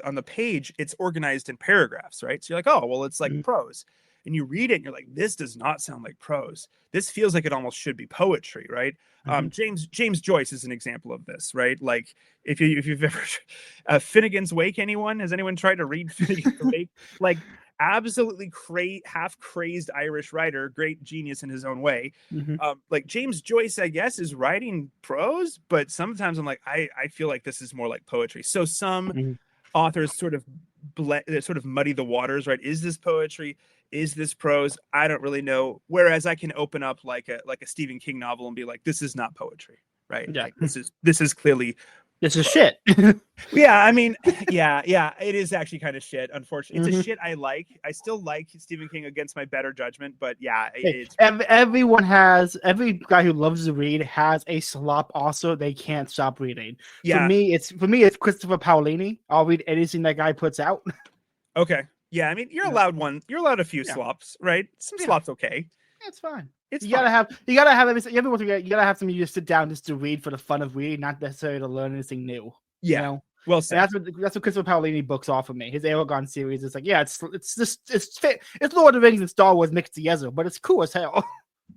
on the page, it's organized in paragraphs, right? So you're like, oh, well, it's like prose. And you read it and you're like, this does not sound like prose. This feels like it almost should be poetry, right? James Joyce is an example of this, right? Like if you've ever Finnegan's Wake, has anyone tried to read Finnegan's Wake? Like, absolutely half crazed Irish writer, great genius in his own way. Like James Joyce, I guess, is writing prose, but sometimes I'm like, I feel like this is more like poetry. So some authors sort of muddy the waters, right? Is this poetry? Is this prose? I don't really know. Whereas I can open up like a Stephen King novel and be like, this is not poetry, right? Yeah. Like, this is clearly shit. Yeah, I mean, yeah, it is actually kind of shit. Unfortunately, it's a shit I like. I still like Stephen King against my better judgment, but yeah, every guy who loves to read has a slop. Also, they can't stop reading. Yeah. For me, it's Christopher Paolini. I'll read anything that guy puts out. Okay. Yeah, I mean, you're allowed one. You're allowed a few slops, right? Some slops, okay. It's fine. You gotta have you gotta have something you just sit down just to read for the fun of reading, not necessarily to learn anything new. Yeah. Well said. That's what Christopher Paolini books offer me. His Aragorn series is like, it's Lord of the Rings and Star Wars mixed together, but it's cool as hell.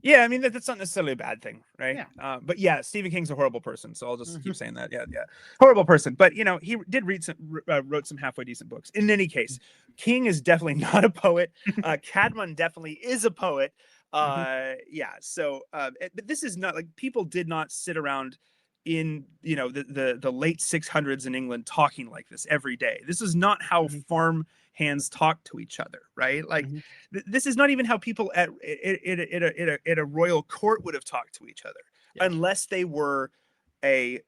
Yeah, I mean that's not necessarily a bad thing, right? Yeah. But yeah, Stephen King's a horrible person, so I'll just keep saying that. Yeah, yeah, horrible person. But you know, he did wrote some halfway decent books. In any case, King is definitely not a poet. Cadman definitely is a poet. Yeah. So, but this is not like people did not sit around in the late 600s in England talking like this every day. This is not how farm hands talk to each other, right? Like this is not even how people at a royal court would have talked to each other, unless they were a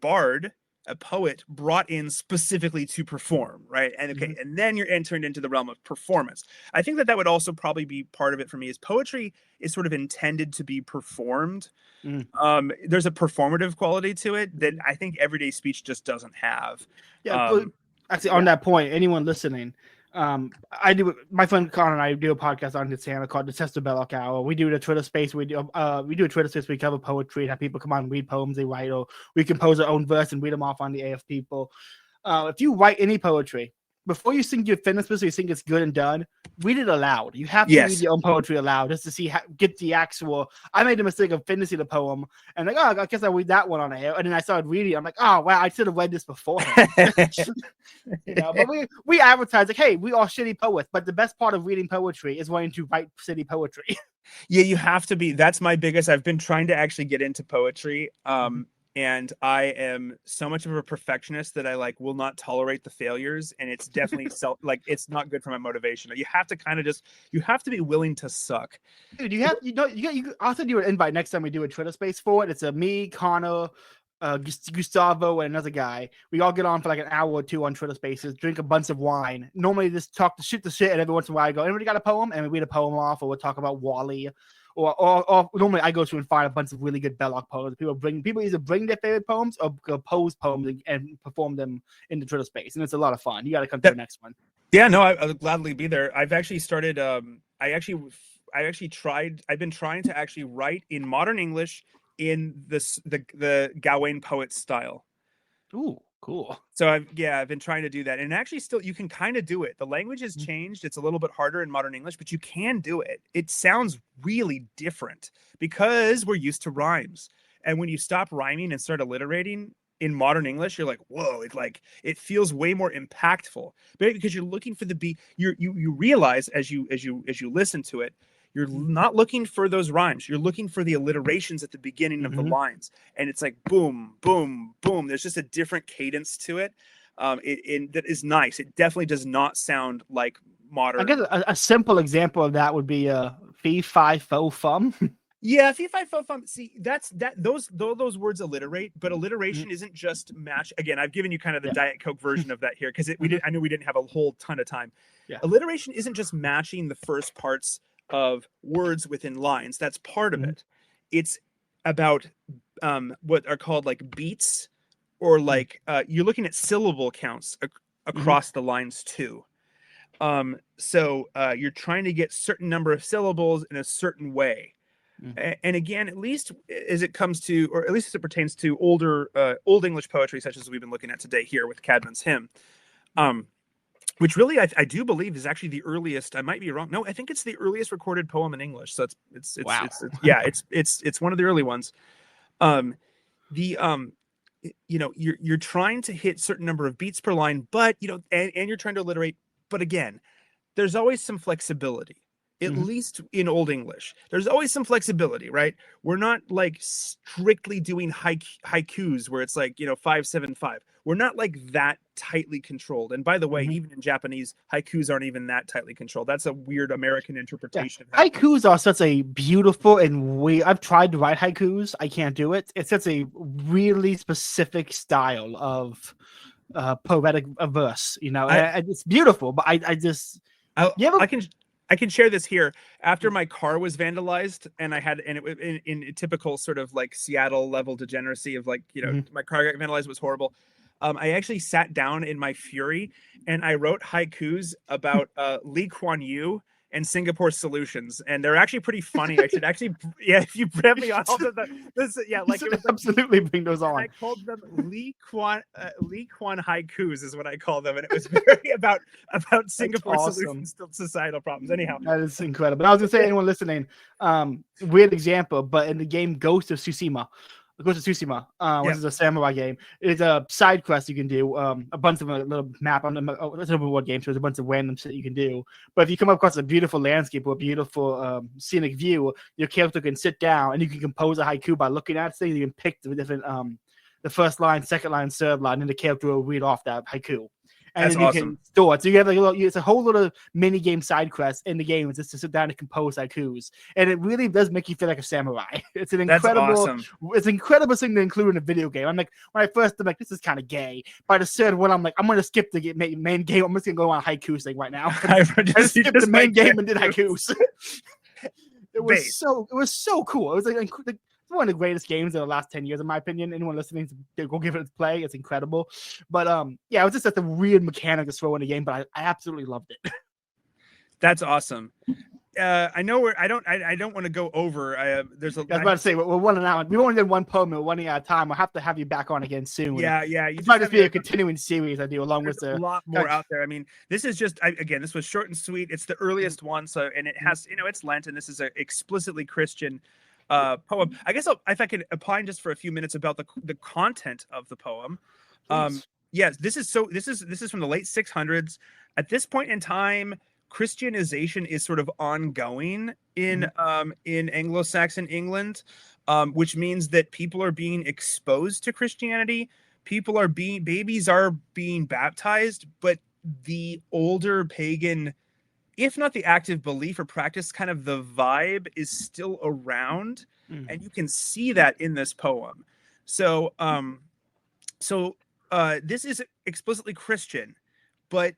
bard, a poet brought in specifically to perform, right? And and then you're entering into the realm of performance. I think that would also probably be part of it for me. Is poetry is sort of intended to be performed. There's a performative quality to it that I think everyday speech just doesn't have. Actually, on that point, anyone listening, I do. My friend Connor and I do a podcast on his channel called the Chester Belloc Hour. We do the Twitter space. We do a Twitter space. We cover poetry and have people come on and read poems they write, or we compose our own verse and read them off on the AF people. If you write any poetry, before you think you're finished with, so you think it's good and done, read it aloud. You have to read your own poetry aloud just to see get the actual. I made the mistake of finishing the poem and like, oh, I guess I'll read that one on air. And then I started reading. I'm like, oh wow, I should have read this beforehand. But we advertise like, hey, we are shitty poets. But the best part of reading poetry is wanting to write shitty poetry. Yeah, you have to be. That's my biggest. I've been trying to actually get into poetry. And I am so much of a perfectionist that I will not tolerate the failures, and it's definitely it's not good for my motivation. You have to kind of you have to be willing to suck. Dude, I'll send you an invite next time we do a Twitter space for it. It's me, Connor, Gustavo, and another guy. We all get on for like an hour or two on Twitter spaces, drink a bunch of wine. Normally just talk to shit, and every once in a while I go, anybody got a poem? And we read a poem off, or we'll talk about Wally. Or normally I go through and find a bunch of really good Belloc poems. People either bring their favorite poems or compose poems and perform them in the Twitter space, and it's a lot of fun. You got to come to the next one. Yeah, no, I'll gladly be there. I've actually started. I've been trying to actually write in modern English in the Gawain poet style. Ooh, cool. So I've been trying to do that, and actually still you can kind of do it. The language has changed. It's a little bit harder in modern English, but you can do it. It sounds really different because we're used to rhymes. And when you stop rhyming and start alliterating in modern English, you're like, whoa, it feels way more impactful. But because you're looking for the beat, you realize as you listen to it, you're not looking for those rhymes. You're looking for the alliterations at the beginning of the lines. And it's like, boom, boom, boom. There's just a different cadence to it. That is nice. It definitely does not sound like modern. I guess a simple example of that would be fee, fi, fo, fum. Yeah, fee, fi, fo, fum. See, those words alliterate, but alliteration isn't just match. Again, I've given you kind of the Diet Coke version of that here because I knew we didn't have a whole ton of time. Yeah. Alliteration isn't just matching the first parts of words within lines. That's part of it. It's about what are called beats, or you're looking at syllable counts across the lines too. So you're trying to get certain number of syllables in a certain way. And again, at least as it comes to, or at least as it pertains to old English poetry, such as we've been looking at today here with Cadman's hymn, which really I do believe is actually the earliest. I might be wrong. No, I think it's the earliest recorded poem in English. So it's wow. It's one of the early ones. You're trying to hit certain number of beats per line, but and you're trying to alliterate. But again, there's always some flexibility. At least in Old English, there's always some flexibility, right? We're not strictly doing haikus where it's 5-7-5. We're not that tightly controlled. And by the way, even in Japanese, haikus aren't even that tightly controlled. That's a weird American interpretation. Yeah. Haikus are such a beautiful and I've tried to write haikus. I can't do it. It's such a really specific style of poetic verse, and it's beautiful. But I can share this here. After my car was vandalized, and it in a typical sort of Seattle level degeneracy of my car got vandalized, was horrible. I actually sat down in my fury and I wrote haikus about Lee Kuan Yew and Singapore solutions, and they're actually pretty funny. I should actually, if you read me on all of this, like it was absolutely bring those on. I called them Lee Kwan haikus is what I call them, and it was very about Singapore solutions to societal problems. Anyhow, that is incredible. But I was gonna say, anyone listening, weird example, but in the game Ghost of Tsushima, which is a samurai game. It's a side quest you can do, a bunch of a little map on it's a reward game, so there's a bunch of random shit you can do. But if you come across a beautiful landscape or a beautiful scenic view, your character can sit down and you can compose a haiku by looking at things. You can pick the different the first line, second line, third line, and the character will read off that haiku. And that's then you awesome. can store it. So you have it's a whole little mini game side quest in the game. It's just to sit down and compose haikus, and it really does make you feel like a samurai. It's an incredible, it's an incredible thing to include in a video game. I'm like, when I first, I'm like, this is kind of gay. By the third one, I'm like, I'm gonna skip the main game. I'm just gonna go on a haiku thing right now. I just skipped the main game and did haikus. It was so cool. It was like one of the greatest games of the last 10 years, in my opinion. Anyone listening, go give it a play. It's incredible. But it was just such a weird mechanic to throw in the game, but I absolutely loved it. That's awesome. I know I don't want to go over. I was about to say we're running out. We only did one poem. We're running out of time. I'll have to have you back on again soon. Yeah. It might just be a continuing series I do along with a lot more out there. I mean, this is just again, this was short and sweet. It's the earliest one, so and it has it's Lent, and this is an explicitly Christian poem. I guess if I could opine just for a few minutes about the content of the poem. Yes, this is from the late 600s. At this point in time, Christianization is sort of ongoing in Anglo-Saxon England, which means that people are being exposed to Christianity. Babies are being baptized, but the older pagan, if not the active belief or practice, kind of the vibe is still around, and you can see that in this poem. So, this is explicitly Christian, but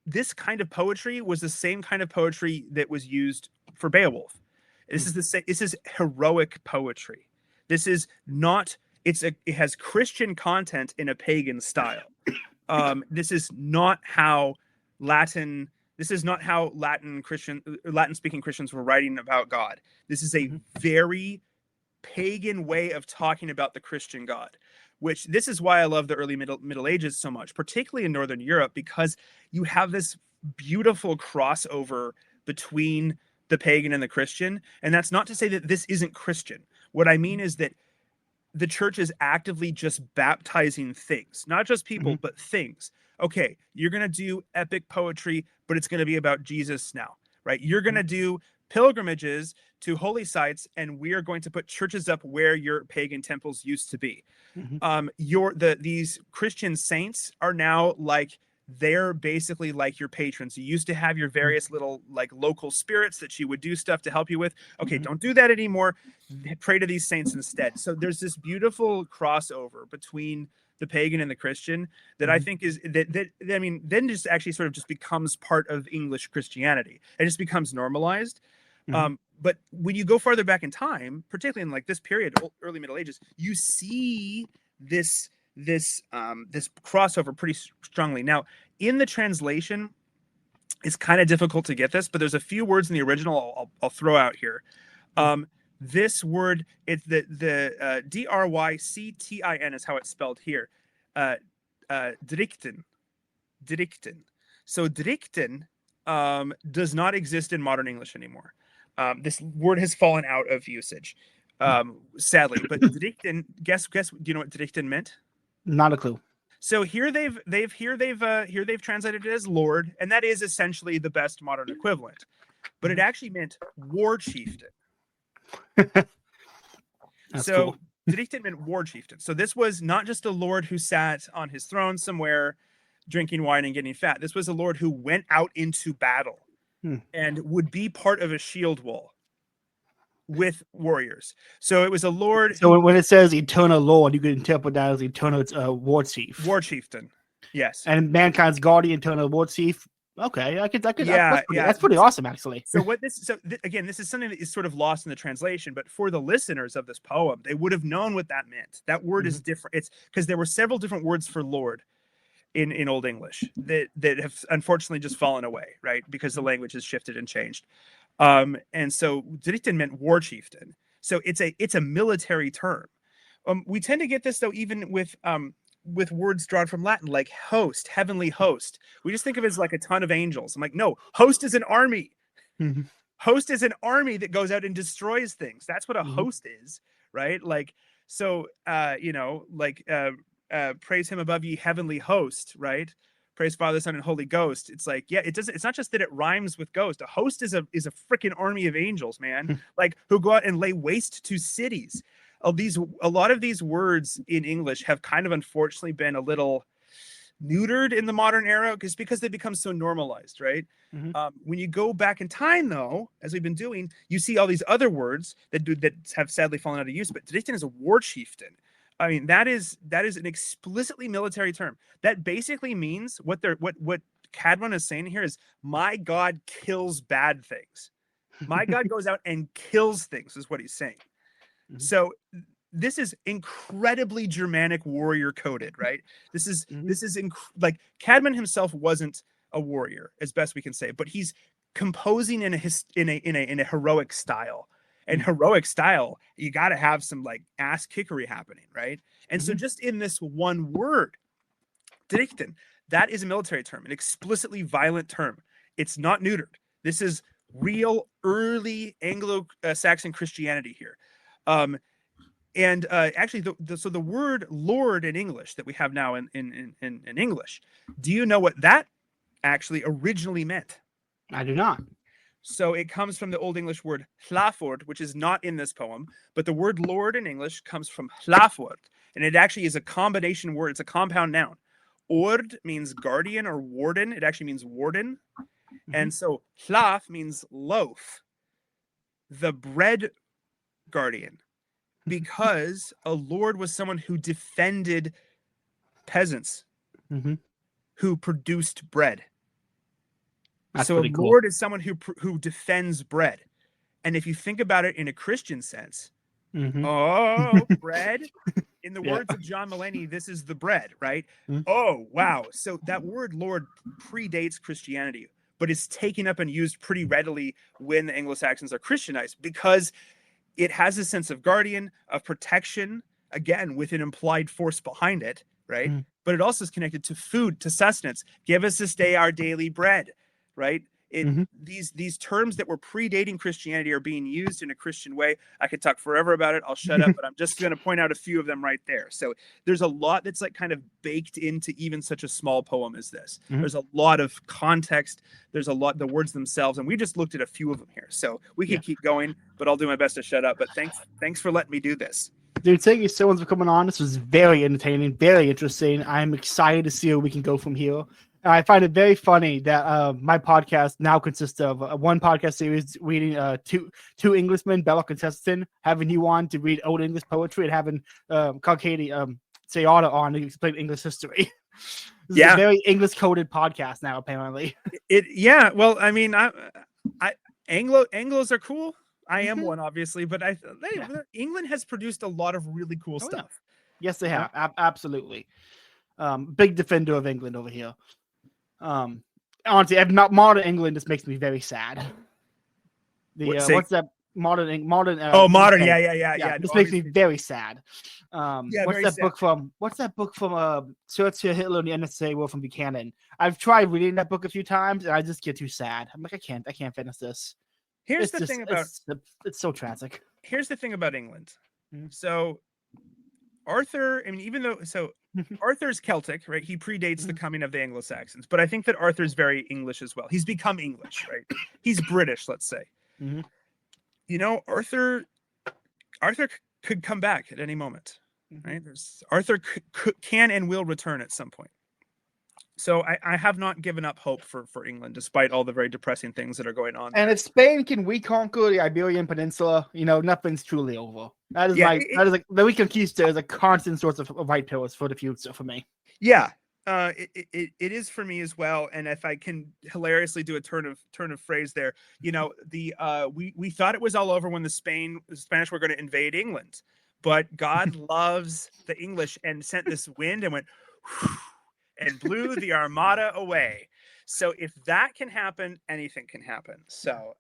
this kind of poetry was the same kind of poetry that was used for Beowulf. This is the same. This is heroic poetry. This is not. It has Christian content in a pagan style. This is not how Latin speaking Christians were writing about God. This is a very pagan way of talking about the Christian God, which this is why I love the early Middle Ages so much, particularly in Northern Europe, because you have this beautiful crossover between the pagan and the Christian. And that's not to say that this isn't Christian. What I mean is that the church is actively just baptizing things, not just people, but things. Okay, you're going to do epic poetry, but it's going to be about Jesus now, right? You're going to do pilgrimages to holy sites, and we are going to put churches up where your pagan temples used to be. These Christian saints are now they're basically like your patrons. You used to have your various little local spirits that you would do stuff to help you with. Okay, don't do that anymore. Pray to these saints instead. So there's this beautiful crossover between the pagan and the Christian that I think is then just actually sort of just becomes part of English Christianity. It just becomes normalized. But when you go farther back in time, particularly in this period, early Middle Ages, you see this crossover pretty strongly. Now, in the translation, it's kind of difficult to get this, but there's a few words in the original I'll throw out here. This word, it's the Dryctin is how it's spelled here. Drichten. So Drichten does not exist in modern English anymore. This word has fallen out of usage, sadly. But Drichten, guess, do you know what Drichten meant? Not a clue. So here they've translated it as Lord, and that is essentially the best modern equivalent. But it actually meant war chieftain. So cool. Drichten meant war chieftain. So this was not just a lord who sat on his throne somewhere drinking wine and getting fat. This was a lord who went out into battle and would be part of a shield wall with warriors. So it was a lord. So when it says eternal lord, you could interpret that as eternal war chief. War chieftain. Yes. And mankind's guardian, eternal war chief. Okay, I could. Yeah, that's pretty awesome, actually. So again, this is something that is sort of lost in the translation, but for the listeners of this poem, they would have known what that meant. That word is different. It's because there were several different words for Lord, in Old English that have unfortunately just fallen away, right? Because the language has shifted and changed. And so Dritin meant war chieftain. So it's a military term. We tend to get this though, even with words drawn from Latin, like host, heavenly host. We just think of it as like a ton of angels. I'm like, no, host is an army. Mm-hmm. Host is an army that goes out and destroys things. That's what a host is, right? Like, so, praise him above ye heavenly host, right? Praise Father, Son, and Holy Ghost. It's like, yeah, it's not just that it rhymes with ghost. A host is a freaking army of angels, man, like who go out and lay waste to cities. A lot of these words in English have kind of unfortunately been a little neutered in the modern era because they become so normalized, right? When you go back in time, though, as we've been doing, you see all these other words that have sadly fallen out of use. But Dritin is a war chieftain. I mean, that is an explicitly military term. That basically means what Cadwin is saying here is, my God kills bad things. My God goes out and kills things, is what he's saying. So this is incredibly Germanic warrior coded, right? This is like Cadman himself wasn't a warrior, as best we can say, but he's composing in a heroic style. And heroic style, you got to have some like ass kickery happening, right? And so just in this one word, Dritin, that is a military term, an explicitly violent term. It's not neutered. This is real early Anglo-Saxon Christianity here. Actually, so the word Lord in English that we have now in English, do you know what that actually originally meant? I do not. So it comes from the Old English word hlaford, which is not in this poem, but the word Lord in English comes from hlaford, and it actually is a combination word. It's a compound noun. Ord means guardian or warden. It actually means warden. And so hlaf means loaf, the bread guardian, because a lord was someone who defended peasants who produced bread. That's so a cool. lord is someone who defends bread. And if you think about it in a Christian sense, bread, in the words of John Mulaney, this is the bread, right? Oh, wow. So that word Lord predates Christianity, but is taken up and used pretty readily when the Anglo-Saxons are Christianized, because it has a sense of guardian, of protection, again, with an implied force behind it, right? But it also is connected to food, to sustenance. Give us this day our daily bread, right? These terms that were predating Christianity are being used in a Christian way. I could talk forever about it. I'll shut up, but I'm just going to point out a few of them right there. So there's a lot that's like kind of baked into even such a small poem as this. There's a lot of context. There's a lot, the words themselves, and we just looked at a few of them here. So we could keep going, but I'll do my best to shut up. But thanks for letting me do this. Dude, thank you so much for coming on. This was very entertaining, very interesting. I'm excited to see where we can go from here. I find it very funny that my podcast now consists of one podcast series reading two Englishmen, Bella Contestant, having you on to read Old English poetry, and having Katie Sayada on to explain English history. This is a very English coded podcast now, apparently. Well, I mean, Anglos are cool. I am one, obviously, but England has produced a lot of really cool stuff. Yes, they have. Absolutely. Big defender of England over here. Honestly, if not modern England, this makes me very sad. What's that modern? Modern. Yeah. This makes me very sad. What's that book from Churchill, Hitler, and the NSA War from Buchanan? I've tried reading that book a few times, and I just get too sad. I'm like, I can't finish this. Here's the thing about it's so tragic. Here's the thing about England. So Arthur, I mean, even though Arthur's Celtic, right? He predates the coming of the Anglo-Saxons, but I think that Arthur's very English as well. He's become English, right? He's British, let's say. You know, Arthur could come back at any moment, right? Arthur can and will return at some point. So I have not given up hope for England, despite all the very depressing things that are going on. And if Spain can reconquer the Iberian Peninsula, you know, nothing's truly over. That is the reconquista is a constant source of white pillars for the future for me. Yeah, it is for me as well. And if I can hilariously do a turn of phrase there, you know, we thought it was all over when the Spanish were going to invade England, but God loves the English and sent this wind and went. and blew the armada away. So if that can happen, anything can happen. So,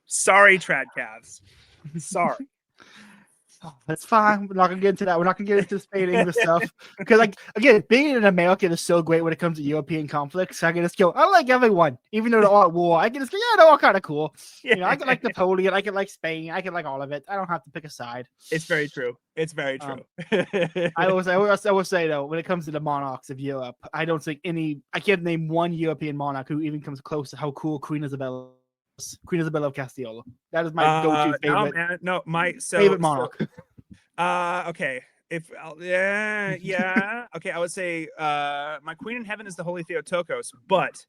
sorry, trad calves. Sorry. Oh, that's fine. We're not gonna get into that. We're not gonna get into Spain English stuff because, like, again, being an American is so great when it comes to European conflicts. I can just go, I like everyone, even though they're all at war. I can just go, yeah, they're all kind of cool. I can like Napoleon, I can like Spain, I can like all of it. I don't have to pick a side. It's very true. It's very true. I will say though, when it comes to the monarchs of Europe, I don't think I can't name one European monarch who even comes close to how cool Queen Isabella of Castile. That is my go-to favorite. Favorite monarch. Okay. Okay. I would say my queen in heaven is the Holy Theotokos, but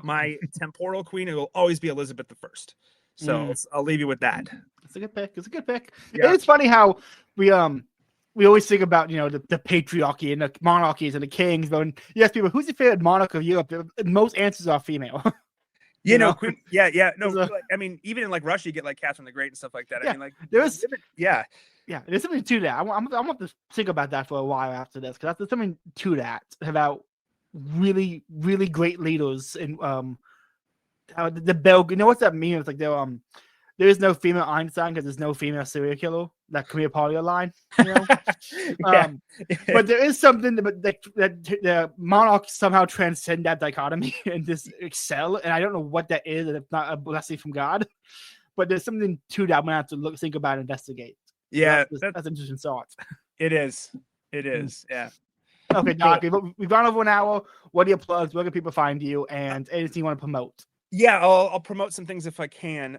my temporal queen will always be Elizabeth I. So I'll leave you with that. It's a good pick. Yeah. It's funny how we always think about the patriarchy and the monarchies and the kings, but when you ask people who's your favorite monarch of Europe, most answers are female. Queen, I mean, even in like Russia, you get like Catherine the Great and stuff like that. Yeah, I mean, like there's something to that. I'm gonna have to think about that for a while after this, because there's something to that about really, really great leaders and the Belg. You know what's that mean? It's like there is no female Einstein because there's no female serial killer. That can be a part of your line, but there is something that the monarchs somehow transcend that dichotomy and just excel. And I don't know what that is, and it's not a blessing from God. But there's something to that I'm gonna have to think about and investigate. Yeah, that's an interesting thought. It is. Yeah. Okay, Doc, we've gone over an hour. What are your plugs? Where can people find you? And anything you want to promote? Yeah, I'll promote some things if I can.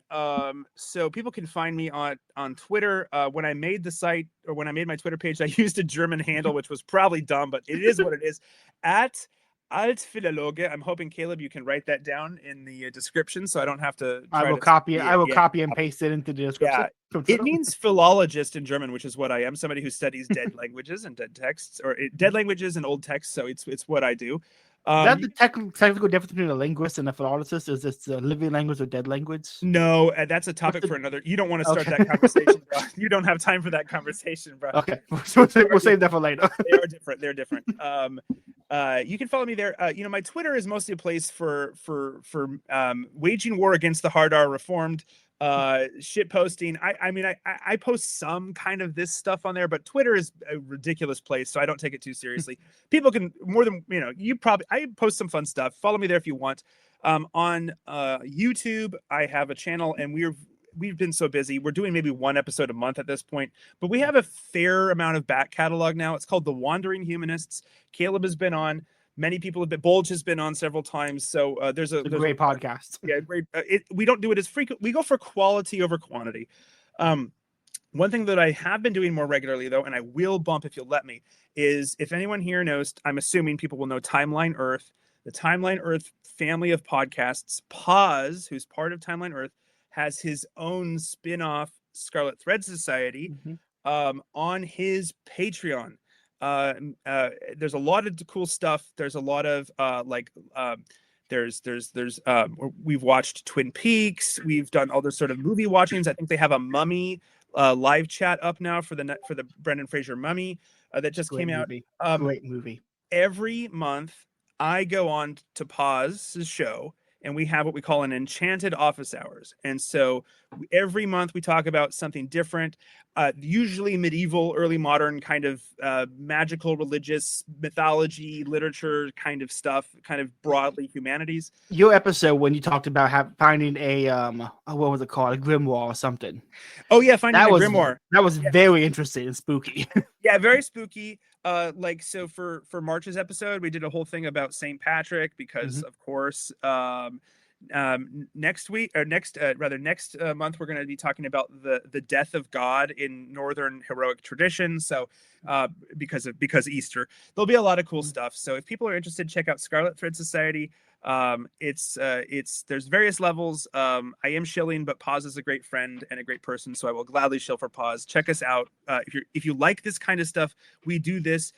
So people can find me on Twitter. When I made the site, or when I made my Twitter page, I used a German handle, which was probably dumb, but it is what it is. At Altphilologe. I'm hoping, Caleb, you can write that down in the description, so I don't have to. I will copy and paste it into the description. Yeah. It means philologist in German, which is what I am. Somebody who studies dead languages and dead texts, or dead languages and old texts. So it's what I do. Is that the technical difference between a linguist and a philologist? Is this a living language or dead language? No, that's a topic for another. You don't want to start that conversation, bro. You don't have time for that conversation, bro. Okay, we'll save that for later. They're different. You can follow me there. My Twitter is mostly a place for waging war against the hard R Reformed. Shit posting. I post some kind of this stuff on there, but Twitter is a ridiculous place, so I don't take it too seriously. People can I post some fun stuff. Follow me there if you want. On YouTube, I have a channel, and we've been so busy. We're doing maybe one episode a month at this point, but we have a fair amount of back catalog now. It's called The Wandering Humanists. Caleb has been on. Many people have been. Bulge has been on several times. So there's a great podcast. Yeah, great. We don't do it as frequent. We go for quality over quantity. One thing that I have been doing more regularly, though, and I will bump if you'll let me, is if anyone here knows, I'm assuming people will know Timeline Earth, the Timeline Earth family of podcasts. Paz, who's part of Timeline Earth, has his own spin-off Scarlet Thread Society on his Patreon. There's a lot of cool stuff. There's a lot of we've watched Twin Peaks. We've done other sort of movie watchings. I think they have a Mummy live chat up now for the Brendan Fraser Mummy that just came out. Great movie. Every month I go on to Paz's show, and we have what we call an enchanted office hours. And so every month we talk about something different, usually medieval, early modern kind of magical, religious, mythology, literature kind of stuff, kind of broadly humanities. Your episode when you talked about finding a, what was it called? A grimoire or something. Oh yeah, finding a grimoire. That was very interesting and spooky. Yeah, very spooky. So for March's episode, we did a whole thing about St. Patrick because, of course, next month we're going to be talking about the death of God in Northern heroic tradition. So because Easter, there'll be a lot of cool stuff. So if people are interested, check out Scarlet Thread Society. There's various levels. I am shilling, but Paz is a great friend and a great person, so I will gladly shill for Paz. Check us out. If you like this kind of stuff, we do this.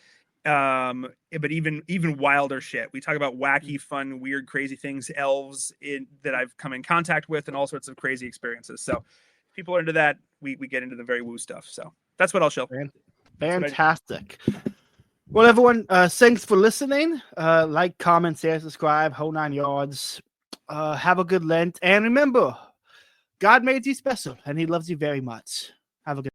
But even wilder shit. We talk about wacky, fun, weird, crazy things, elves that I've come in contact with, and all sorts of crazy experiences. So if people are into that, we get into the very woo stuff. So that's what I'll shill. Fantastic. Well, everyone, thanks for listening. Like, comment, share, subscribe, whole 9 yards. Have a good Lent. And remember, God made you special, and he loves you very much. Have a good